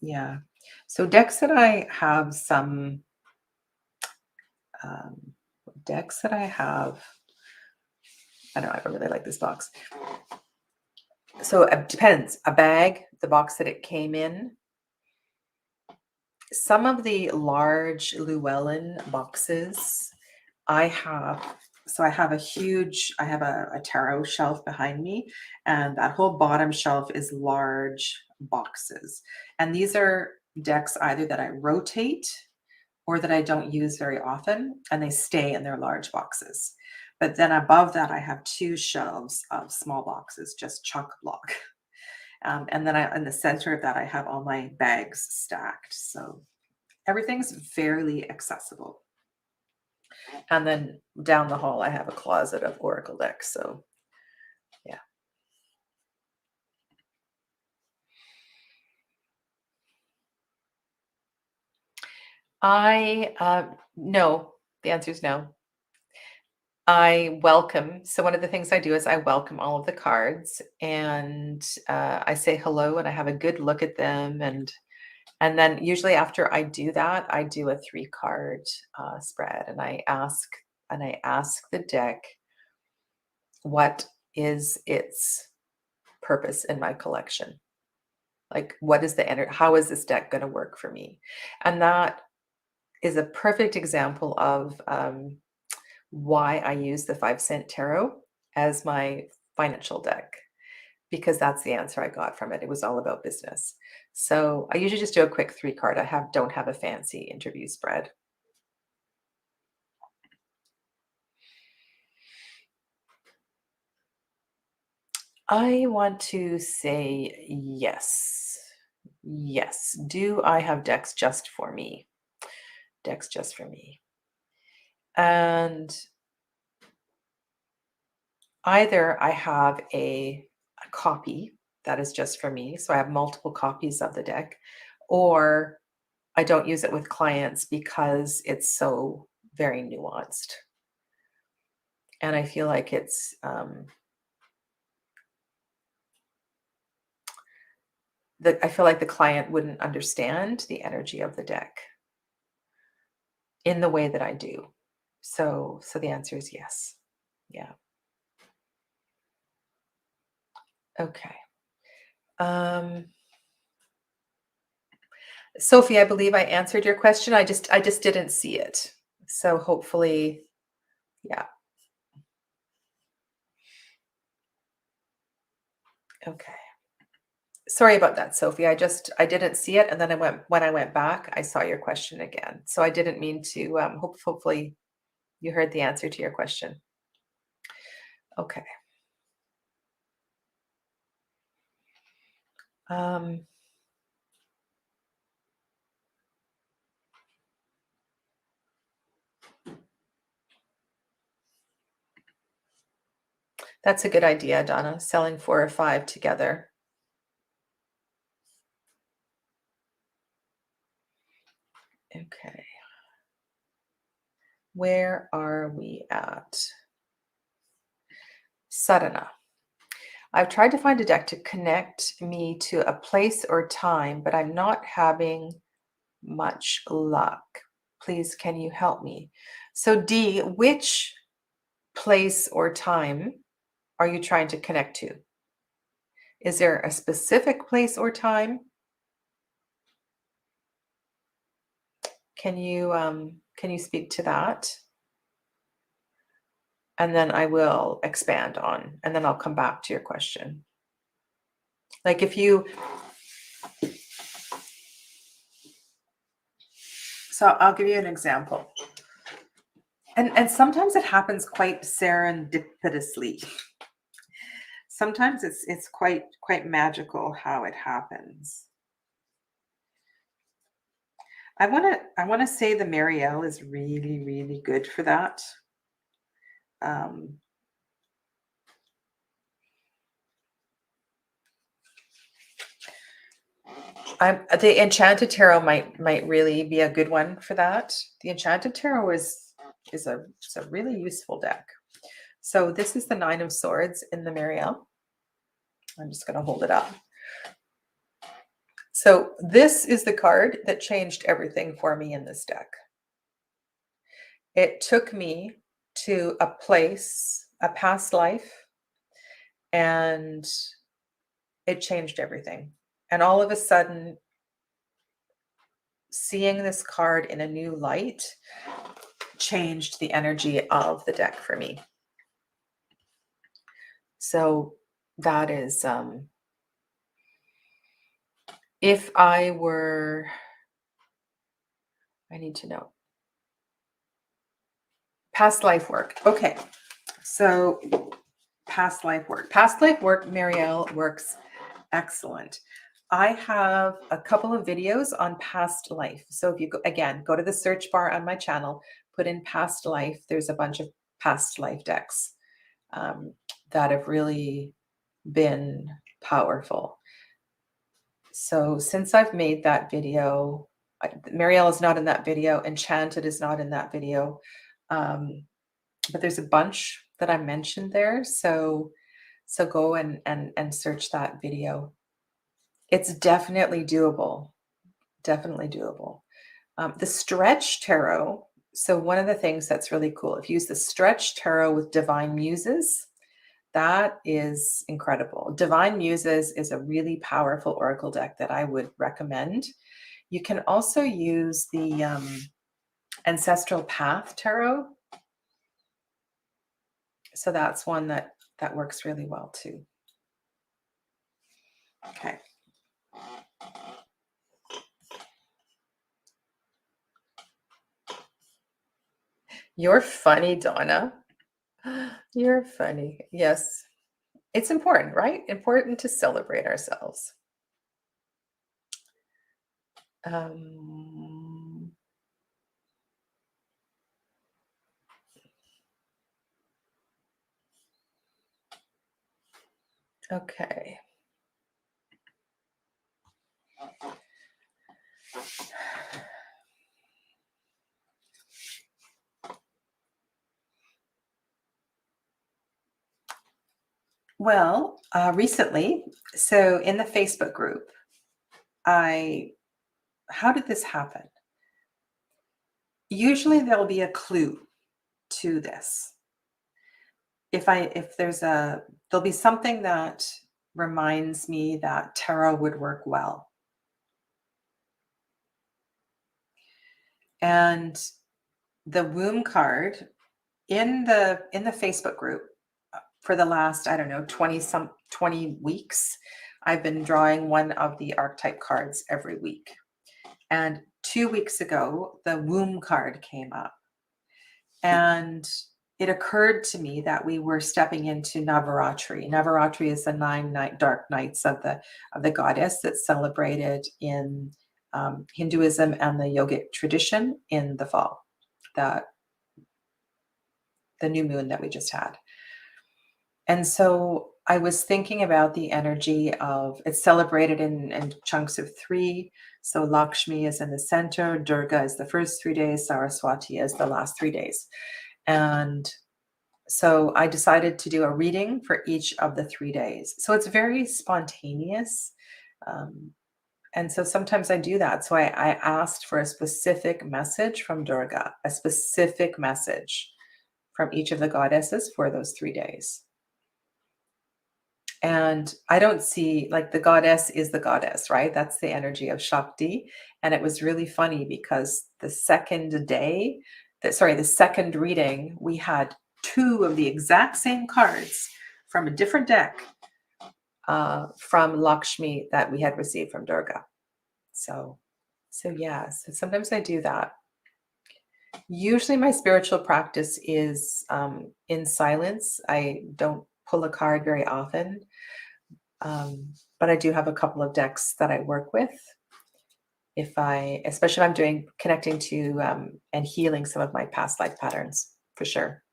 yeah. So decks that I have some decks that I have. I don't know, I really like this box. So it depends. A bag, the box that it came in. Some of the large Llewellyn boxes I have. So I have a tarot shelf behind me, and that whole bottom shelf is large boxes. And these are decks either that I rotate or that I don't use very often, and they stay in their large boxes. But then above that, I have two shelves of small boxes, just chock block. And then in the center of that, I have all my bags stacked. So everything's fairly accessible. And then down the hall, I have a closet of Oracle decks. So yeah. No, the answer is no. So one of the things I do is I welcome all of the cards, and I say hello and I have a good look at them. And then usually after I do that, I do a 3-card spread, and I ask the deck what is its purpose in my collection. Like, what is the energy? How is this deck going to work for me? And that is a perfect example of why I use the 5 cent tarot as my financial deck, because that's the answer I got from it. It was all about business. So I usually just do a quick 3-card. Don't have a fancy interview spread. I want to say yes. Yes. Do I have decks just for me? Decks just for me. And either I have a copy that is just for me, so I have multiple copies of the deck, or I don't use it with clients because it's so very nuanced. And I feel like it's I feel like the client wouldn't understand the energy of the deck in the way that I do. So the answer is yes. Yeah. Okay. Sophie, I believe I answered your question. I just didn't see it. So hopefully, yeah. Okay. Sorry about that, Sophie. I didn't see it, and then when I went back, I saw your question again. So I didn't mean to. Hopefully, you heard the answer to your question. Okay. That's a good idea, Donna. Selling 4 or 5 together. Okay. Where are we at? Sadhana. I've tried to find a deck to connect me to a place or time, but I'm not having much luck. Please, can you help me? So, D, which place or time are you trying to connect to? Is there a specific place or time? Can you speak to that? And then I will expand on, and then I'll come back to your question. Like if you, so I'll give you an example. And sometimes it happens quite serendipitously. Sometimes it's quite magical how it happens. I want to say the Marielle is really, really good for that. The Enchanted Tarot might really be a good one for that. The Enchanted Tarot is a really useful deck. So this is the Nine of Swords in the Marielle. I'm just going to hold it up. So this is the card that changed everything for me in this deck. It took me to a place, a past life, and it changed everything. And all of a sudden, seeing this card in a new light changed the energy of the deck for me. So that is, if I were, I need to know. Past life work. Okay. So past life work. Past life work, Marielle, works excellent. I have a couple of videos on past life. So if you go, again, go to the search bar on my channel, put in past life. There's a bunch of past life decks that have really been powerful. So since I've made that video, Marielle is not in that video. Enchanted is not in that video. But there's a bunch that I mentioned there. So go and search that video. It's definitely doable. Definitely doable. The Stretch Tarot. So one of the things that's really cool, if you use the Stretch Tarot with Divine Muses, that is incredible. Divine Muses is a really powerful oracle deck that I would recommend. You can also use the Ancestral Path Tarot. So that's one that works really well too. Okay. You're funny, Donna. You're funny. Yes. It's important, right? Important to celebrate ourselves. Okay. Well, recently, so in the Facebook group, how did this happen? Usually there'll be a clue to this. There'll be something that reminds me that tarot would work well. And the womb card in the Facebook group for the last, I don't know, 20 weeks, I've been drawing one of the archetype cards every week. And 2 weeks ago, the womb card came up. And it occurred to me that we were stepping into Navaratri. Navaratri is the 9 dark nights of the goddess that's celebrated in Hinduism and the yogic tradition in the fall, the new moon that we just had. And so I was thinking about the energy of, it's celebrated in chunks of 3. So Lakshmi is in the center, Durga is the first 3 days, Saraswati is the last 3 days. And so I decided to do a reading for each of the 3 days. So it's very spontaneous. And so sometimes I do that. So I asked for a specific message from Durga, a specific message from each of the goddesses for those 3 days. And I don't see, like, the goddess is the goddess, right? That's the energy of Shakti. And it was really funny because the second reading, we had two of the exact same cards from a different deck from Lakshmi that we had received from Durga. So, yeah, so sometimes I do that. Usually my spiritual practice is in silence. I don't pull a card very often. But I do have a couple of decks that I work with. Especially if I'm connecting to and healing some of my past life patterns, for sure.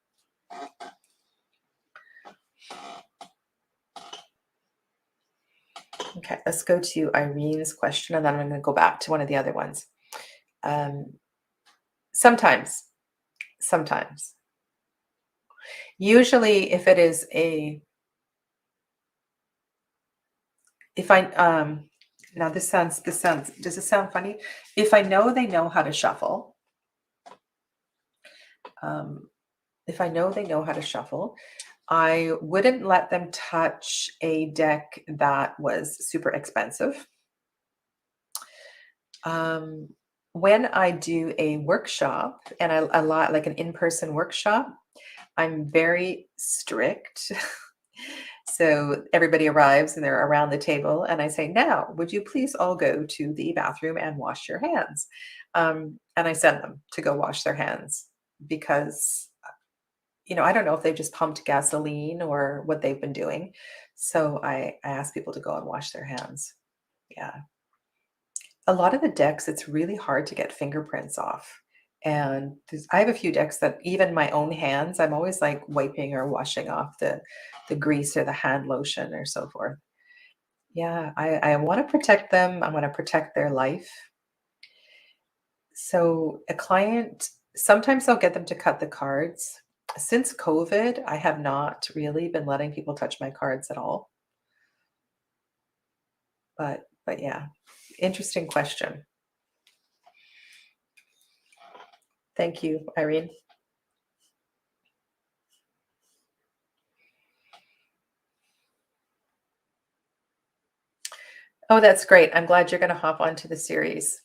Okay, let's go to Irene's question, and then I'm going to go back to one of the other ones. Sometimes. Usually, if it is if I now does it sound funny? If I know they know how to shuffle, if I know they know how to shuffle, I wouldn't let them touch a deck that was super expensive. When I do a workshop, and a lot like an in-person workshop, I'm very strict. So everybody arrives and they're around the table, and I say, "Now, would you please all go to the bathroom and wash your hands?" And I send them to go wash their hands because I don't know if they've just pumped gasoline or what they've been doing. So I ask people to go and wash their hands. Yeah. A lot of the decks, it's really hard to get fingerprints off. And I have a few decks that even my own hands, I'm always like wiping or washing off the grease or the hand lotion or so forth. Yeah, I want to protect them. I want to protect their life. So a client, sometimes I'll get them to cut the cards. Since COVID, I have not really been letting people touch my cards at all. But yeah, interesting question. Thank you, Irene. Oh, that's great. I'm glad you're going to hop onto the series.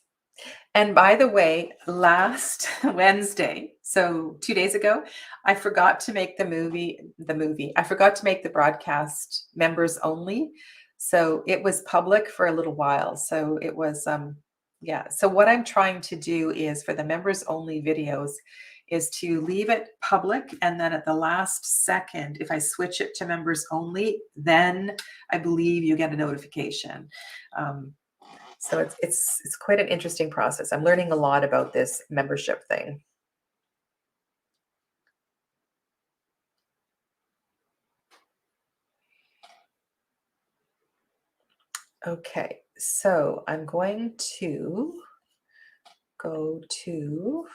And by the way, last Wednesday, so 2 days ago, I forgot to make I forgot to make the broadcast members only. So it was public for a little while. So it was, yeah. So what I'm trying to do is for the members only videos is to leave it public. And then at the last second, if I switch it to members only, then I believe you get a notification. So it's quite an interesting process. I'm learning a lot about this membership thing. Okay, so I'm going to go to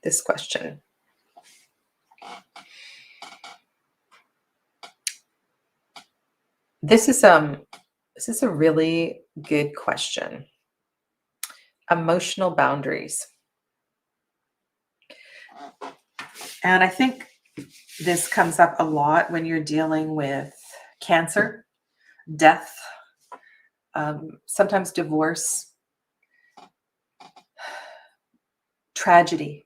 this question. This is a really good question. Emotional boundaries. And I think this comes up a lot when you're dealing with cancer, death, sometimes divorce, tragedy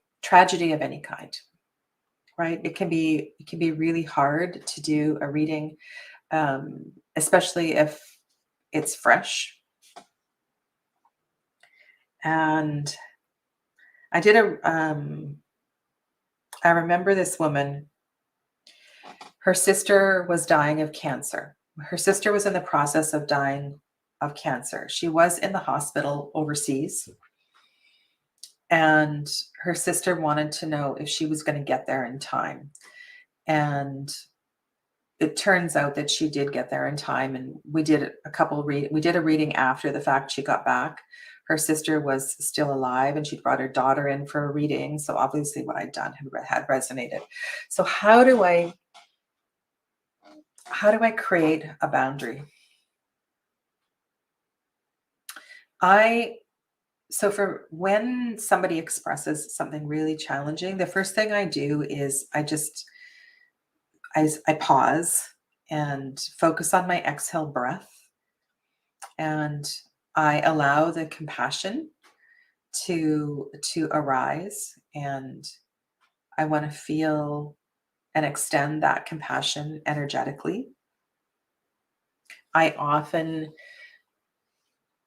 of any kind, right? It can be really hard to do a reading, especially if it's fresh. And I remember this woman. Her sister was dying of cancer. Her sister was in the process of dying of cancer. She was in the hospital overseas. And her sister wanted to know if she was going to get there in time. And it turns out that she did get there in time. And we did a reading after the fact she got back. Her sister was still alive and she'd brought her daughter in for a reading. So obviously what I'd done had resonated. So how do I create a boundary? So for when somebody expresses something really challenging, the first thing I do is I just I pause and focus on my exhale breath, and I allow the compassion to arise, and I want to feel and extend that compassion energetically. I often,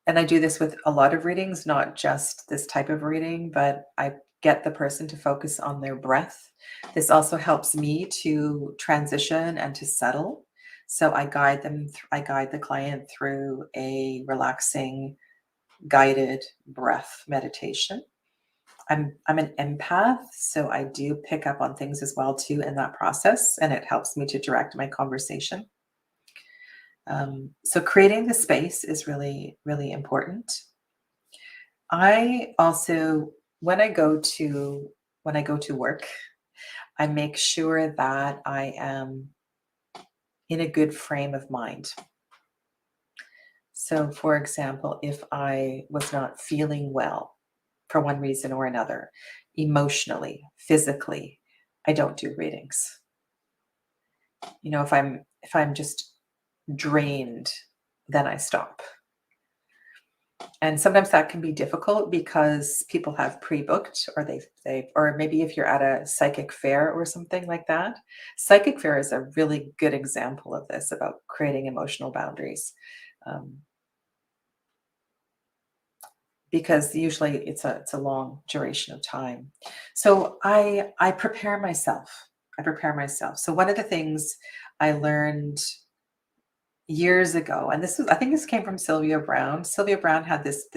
and I do this with a lot of readings, not just this type of reading, but I get the person to focus on their breath. This also helps me to transition and to settle. So I guide them, I guide the client through a relaxing, guided breath meditation. I'm an empath, so I do pick up on things as well too in that process, and it helps me to direct my conversation. So creating the space is really, really important. I also, when I go to work, I make sure that I am in a good frame of mind. So, for example, if I was not feeling well for one reason or another, emotionally, physically, I don't do readings. You know, if I'm just drained, then I stop. And sometimes that can be difficult because people have pre-booked, or they or maybe if you're at a psychic fair or something like that. Psychic fair is a really good example of this, about creating emotional boundaries. Um, because usually it's a long duration of time. So I prepare myself. I prepare myself. So one of the things I learned years ago, and this was, I think this came from Sylvia Brown. Sylvia Brown had this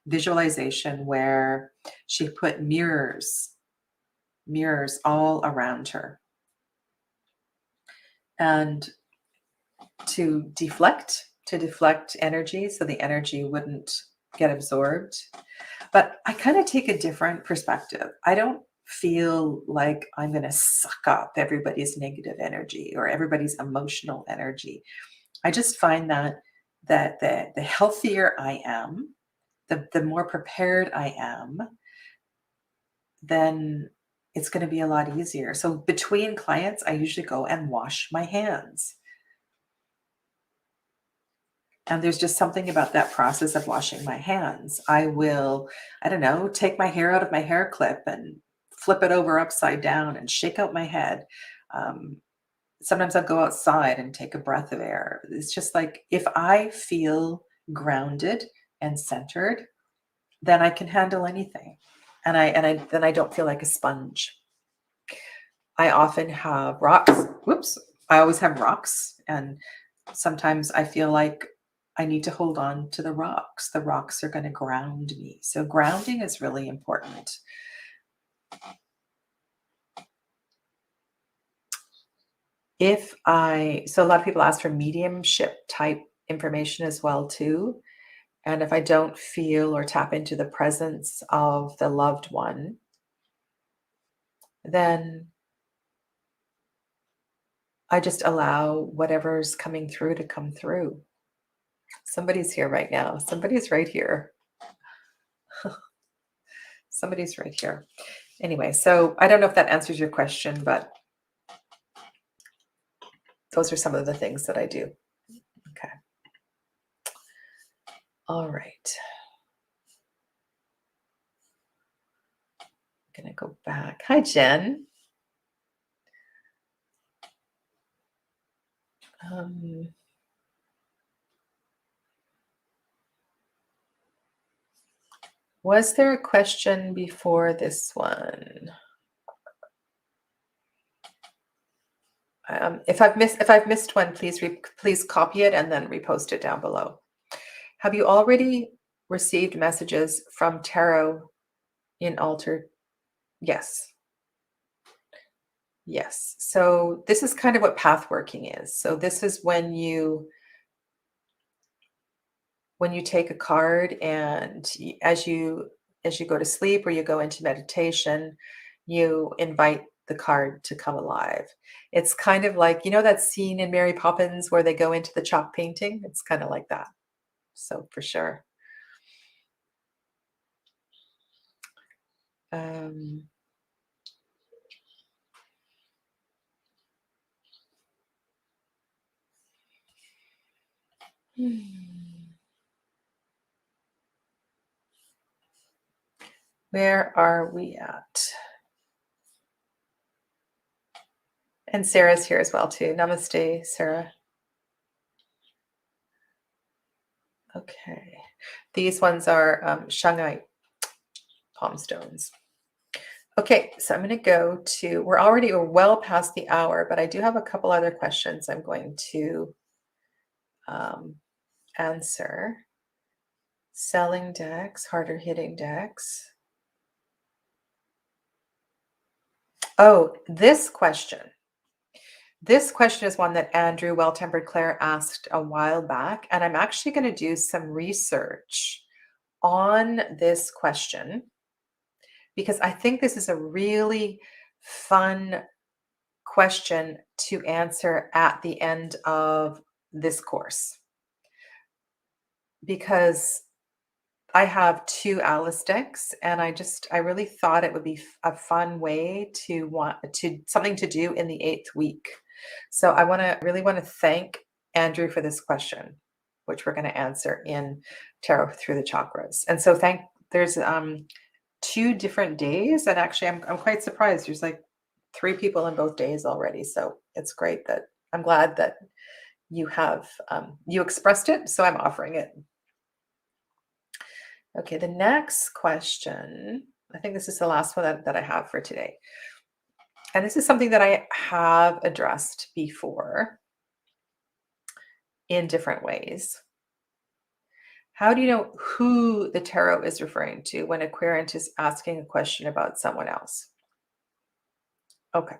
visualization where she put mirrors all around her, and to deflect energy so the energy wouldn't get absorbed. But I kind of take a different perspective. I don't feel like I'm going to suck up everybody's negative energy or everybody's emotional energy. I just find that the healthier I am, the more prepared I am, then it's going to be a lot easier. So between clients, I usually go and wash my hands. And there's just something about that process of washing my hands. I will, I don't know, take my hair out of my hair clip and flip it over upside down and shake out my head. Um, Sometimes I'll go outside and take a breath of air. It's just like, if I feel grounded and centered, then I can handle anything. And I then I don't feel like a sponge. I often have rocks. Whoops. I always have rocks. And sometimes I feel like I need to hold on to the rocks. The rocks are going to ground me. So grounding is really important. So a lot of people ask for mediumship type information as well too. And if I don't feel or tap into the presence of the loved one, then I just allow whatever's coming through to come through. Somebody's here right now. Somebody's right here. Somebody's right here. Anyway, so I don't know if that answers your question, but those are some of the things that I do. Okay. All right. I'm going to go back. Hi, Jen. Was there a question before this one? If I've missed one, please copy it and then repost it down below. Have you already received messages from tarot in altered? Yes. Yes. So this is kind of what path working is. So this is when you take a card, and as you go to sleep or you go into meditation, you invite the card to come alive. It's kind of like, you know, that scene in Mary Poppins where they go into the chalk painting? It's kind of like that. So for sure. Um, Where are we at? And Sarah's here as well too. Namaste, Sarah. Okay. These ones are Shanghai palm stones. Okay, so I'm going to go to, we're well past the hour, but I do have a couple other questions I'm going to answer. Selling decks, harder hitting decks. Oh, this question. This question is one that Andrew Well-Tempered Claire asked a while back, and I'm actually going to do some research on this question because I think this is a really fun question to answer at the end of this course. Because I have 2 Alice decks, and I really thought it would be a fun way to something to do in the 8th week. So I really want to thank Andrew for this question, which we're going to answer in Tarot Through the Chakras. And so there's 2 different days, and actually I'm quite surprised. There's like 3 people in both days already. So it's great that I'm glad that you have you expressed it, so I'm offering it. Okay, the next question, I think this is the last one that I have for today. And this is something that I have addressed before in different ways. How do you know who the tarot is referring to when a querent is asking a question about someone else? Okay.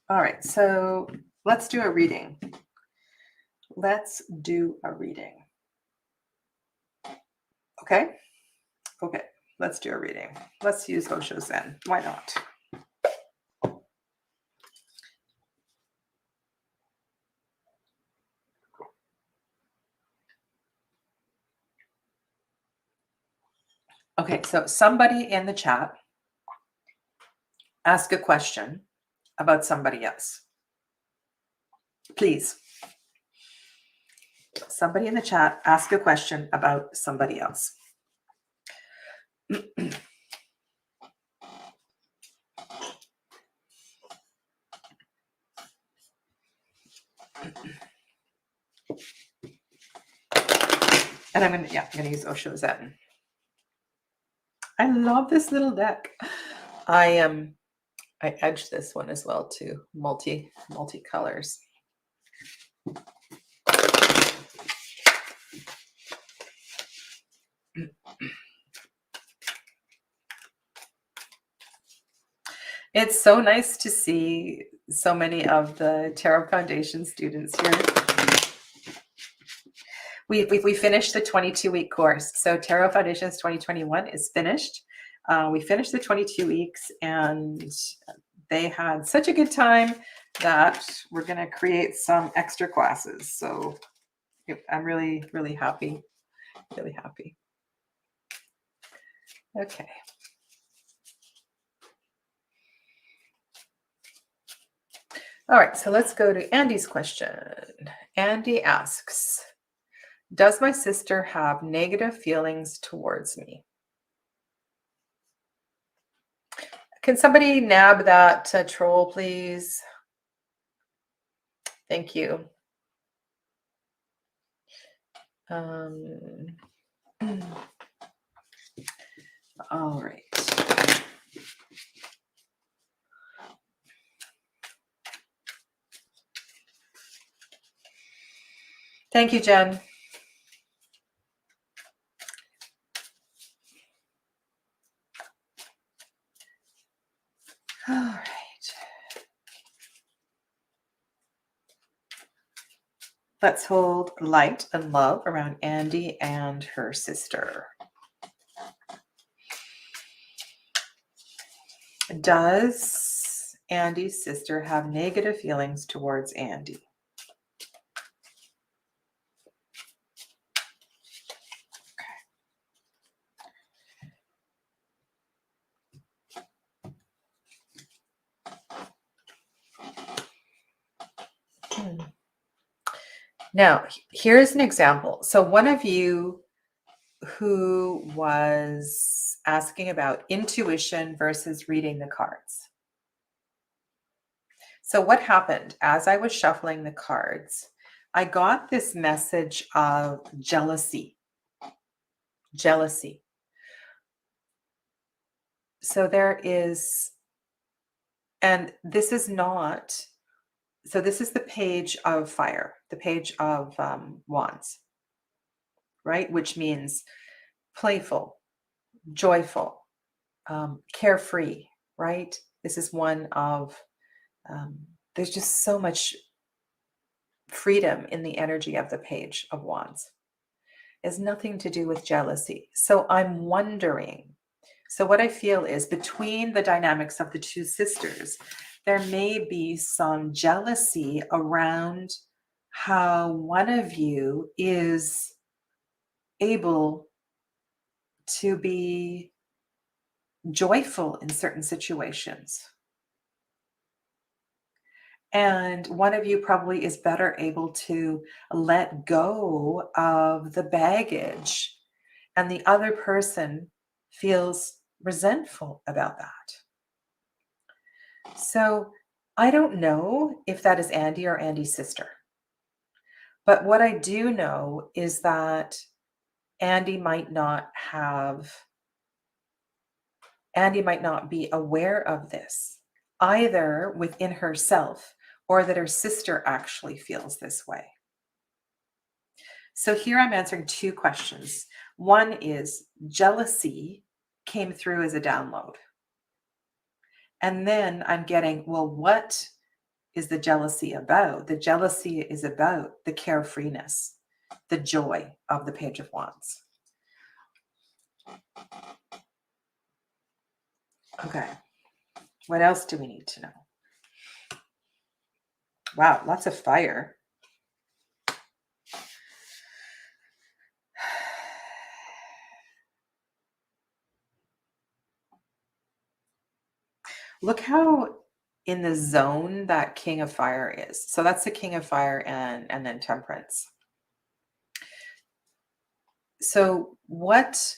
All right, so let's do a reading. Let's do a reading. Okay? Okay, let's do a reading. Let's use Osho Zen. Why not? Okay, so somebody in the chat ask a question about somebody else. Please. Somebody in the chat ask a question about somebody else. And I'm gonna use Osho Zen. I love this little deck. I edged this one as well too, multi colors. It's so nice to see so many of the Tarot Foundation students here. We finished the 22-week course. So Tarot Foundations 2021 is finished. We finished the 22 weeks, and they had such a good time that we're going to create some extra classes. So I'm really, really happy. Really happy. Okay. All right, so let's go to Andy's question. Andy asks, does my sister have negative feelings towards me? Can somebody nab that troll, please? Thank you. All right. Thank you, Jen. All right. Let's hold light and love around Andy and her sister. Does Andy's sister have negative feelings towards Andy? Now, here's an example. So one of you who was asking about intuition versus reading the cards. So what happened as I was shuffling the cards, I got this message of jealousy. Jealousy. So there is, and this is not, so this is the page of fire, the page of wands, right? Which means playful, joyful, carefree, right? This is one of, there's just so much freedom in the energy of the page of wands. It has nothing to do with jealousy. So I'm wondering, so what I feel is between the dynamics of the two sisters, there may be some jealousy around how one of you is able to be joyful in certain situations. And one of you probably is better able to let go of the baggage, and the other person feels resentful about that. So I don't know if that is Andy or Andy's sister. But what I do know is that Andy might not be aware of this, either within herself or that her sister actually feels this way. So here I'm answering two questions. One is jealousy came through as a download. And then I'm getting, well, what is the jealousy about? The jealousy is about the carefreeness, the joy of the Page of Wands. Okay. What else do we need to know? Wow, lots of fire. Look how in the zone that King of Fire is. So that's the King of Fire and then Temperance. So what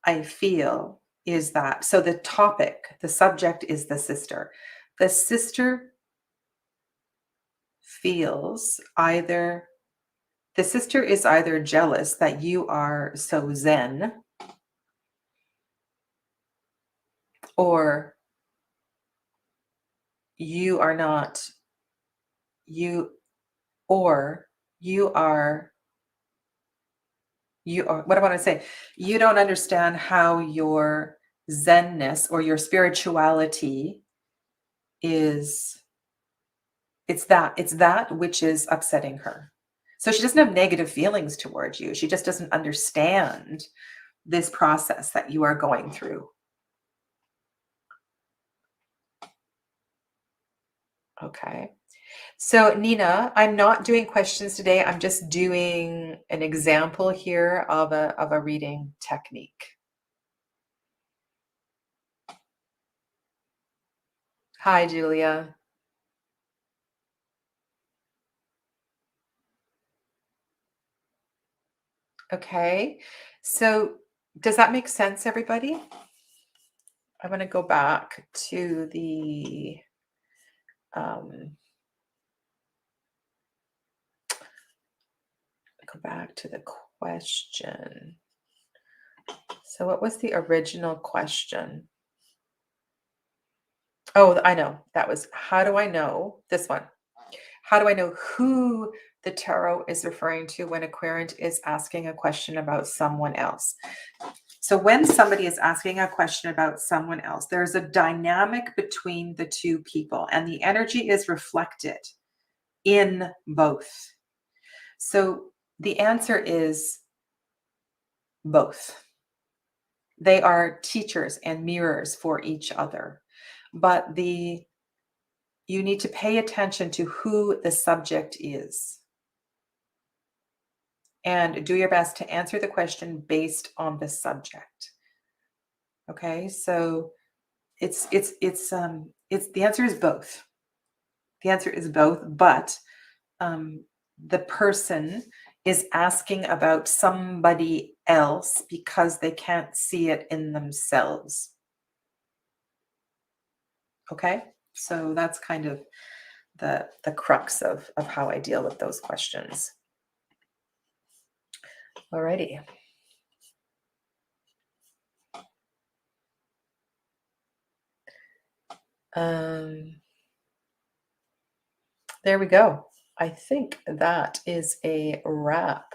I feel is that, so the topic, the subject is the sister. The sister feels either, the sister is either jealous that you are so zen, or you are not, you, or you are, what I want to say, you don't understand how your zenness or your spirituality is, it's that which is upsetting her. So she doesn't have negative feelings towards you. She just doesn't understand this process that you are going through. Okay. So Nina, I'm not doing questions today. I'm just doing an example here of a reading technique. Hi, Julia. Okay. So does that make sense, everybody? I want to go back to the question. So what was the original question? Oh, I know. That was, how do I know this one? How do I know who the tarot is referring to when a querent is asking a question about someone else? So when somebody is asking a question about someone else, there's a dynamic between the two people, and the energy is reflected in both. So the answer is both. They are teachers and mirrors for each other. But you need to pay attention to who the subject is, and do your best to answer the question based on the subject. Okay, so it's the answer is both. The answer is both, but the person is asking about somebody else because they can't see it in themselves. Okay, so that's kind of the crux of how I deal with those questions. Alrighty. There we go. I think that is a wrap.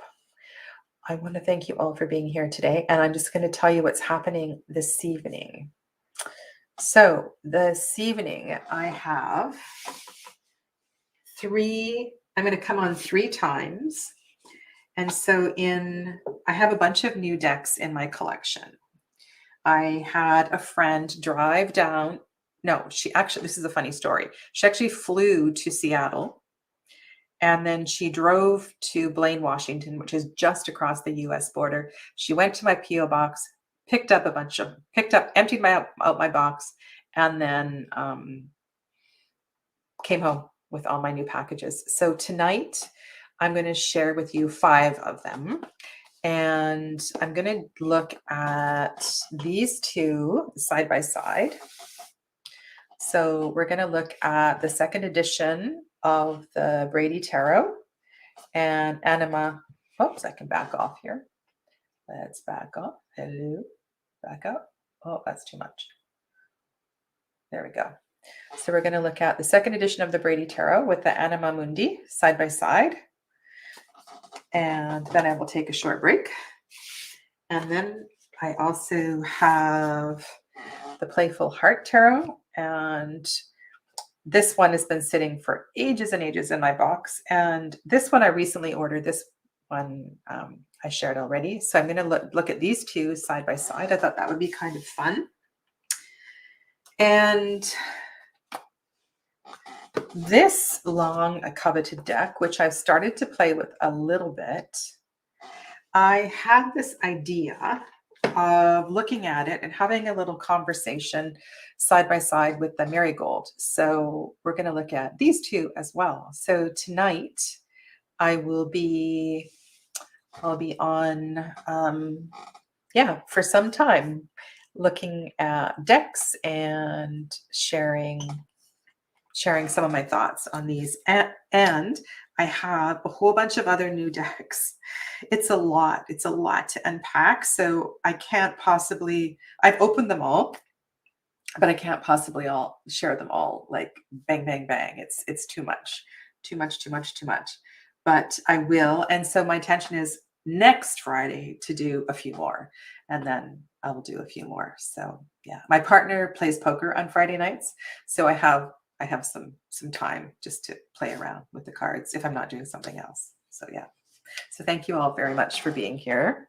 I want to thank you all for being here today, and I'm just going to tell you what's happening this evening. So this evening I have I'm going to come on 3 times. And so I have a bunch of new decks in my collection. I had a friend drive down. No, this is a funny story. She actually flew to Seattle, and then she drove to Blaine, Washington, which is just across the US border. She went to my PO box, emptied out my box, and then came home with all my new packages. So tonight I'm going to share with you 5 of them. And I'm going to look at these 2 side by side. So we're going to look at the 2nd edition of the Brady Tarot and Anima. Oops, I can back off here. Let's back off. Hello. Back up. Oh, that's too much. There we go. So we're going to look at the 2nd edition of the Brady Tarot with the Anima Mundi side by side. And then I will take a short break. And then I also have the Playful Heart Tarot. And this one has been sitting for ages and ages in my box. And this one I recently ordered. This one I shared already. So I'm going to look at these 2 side by side. I thought that would be kind of fun. And this long coveted deck, which I've started to play with a little bit, I had this idea of looking at it and having a little conversation side by side with the marigold. So we're going to look at these 2 as well. So tonight I'll be on, for some time looking at decks and sharing some of my thoughts on these. And I have a whole bunch of other new decks. It's a lot to unpack. So I've opened them all, but I can't possibly all share them all like bang, bang, bang. It's too much. But I will. And so my intention is next Friday to do a few more, and then I will do a few more. So yeah, my partner plays poker on Friday nights. So I have some time just to play around with the cards if I'm not doing something else. So yeah. So thank you all very much for being here.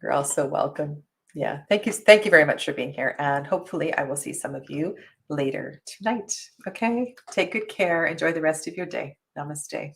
You're also welcome. Yeah. Thank you very much for being here. And hopefully I will see some of you later tonight. Okay. Take good care. Enjoy the rest of your day. Namaste.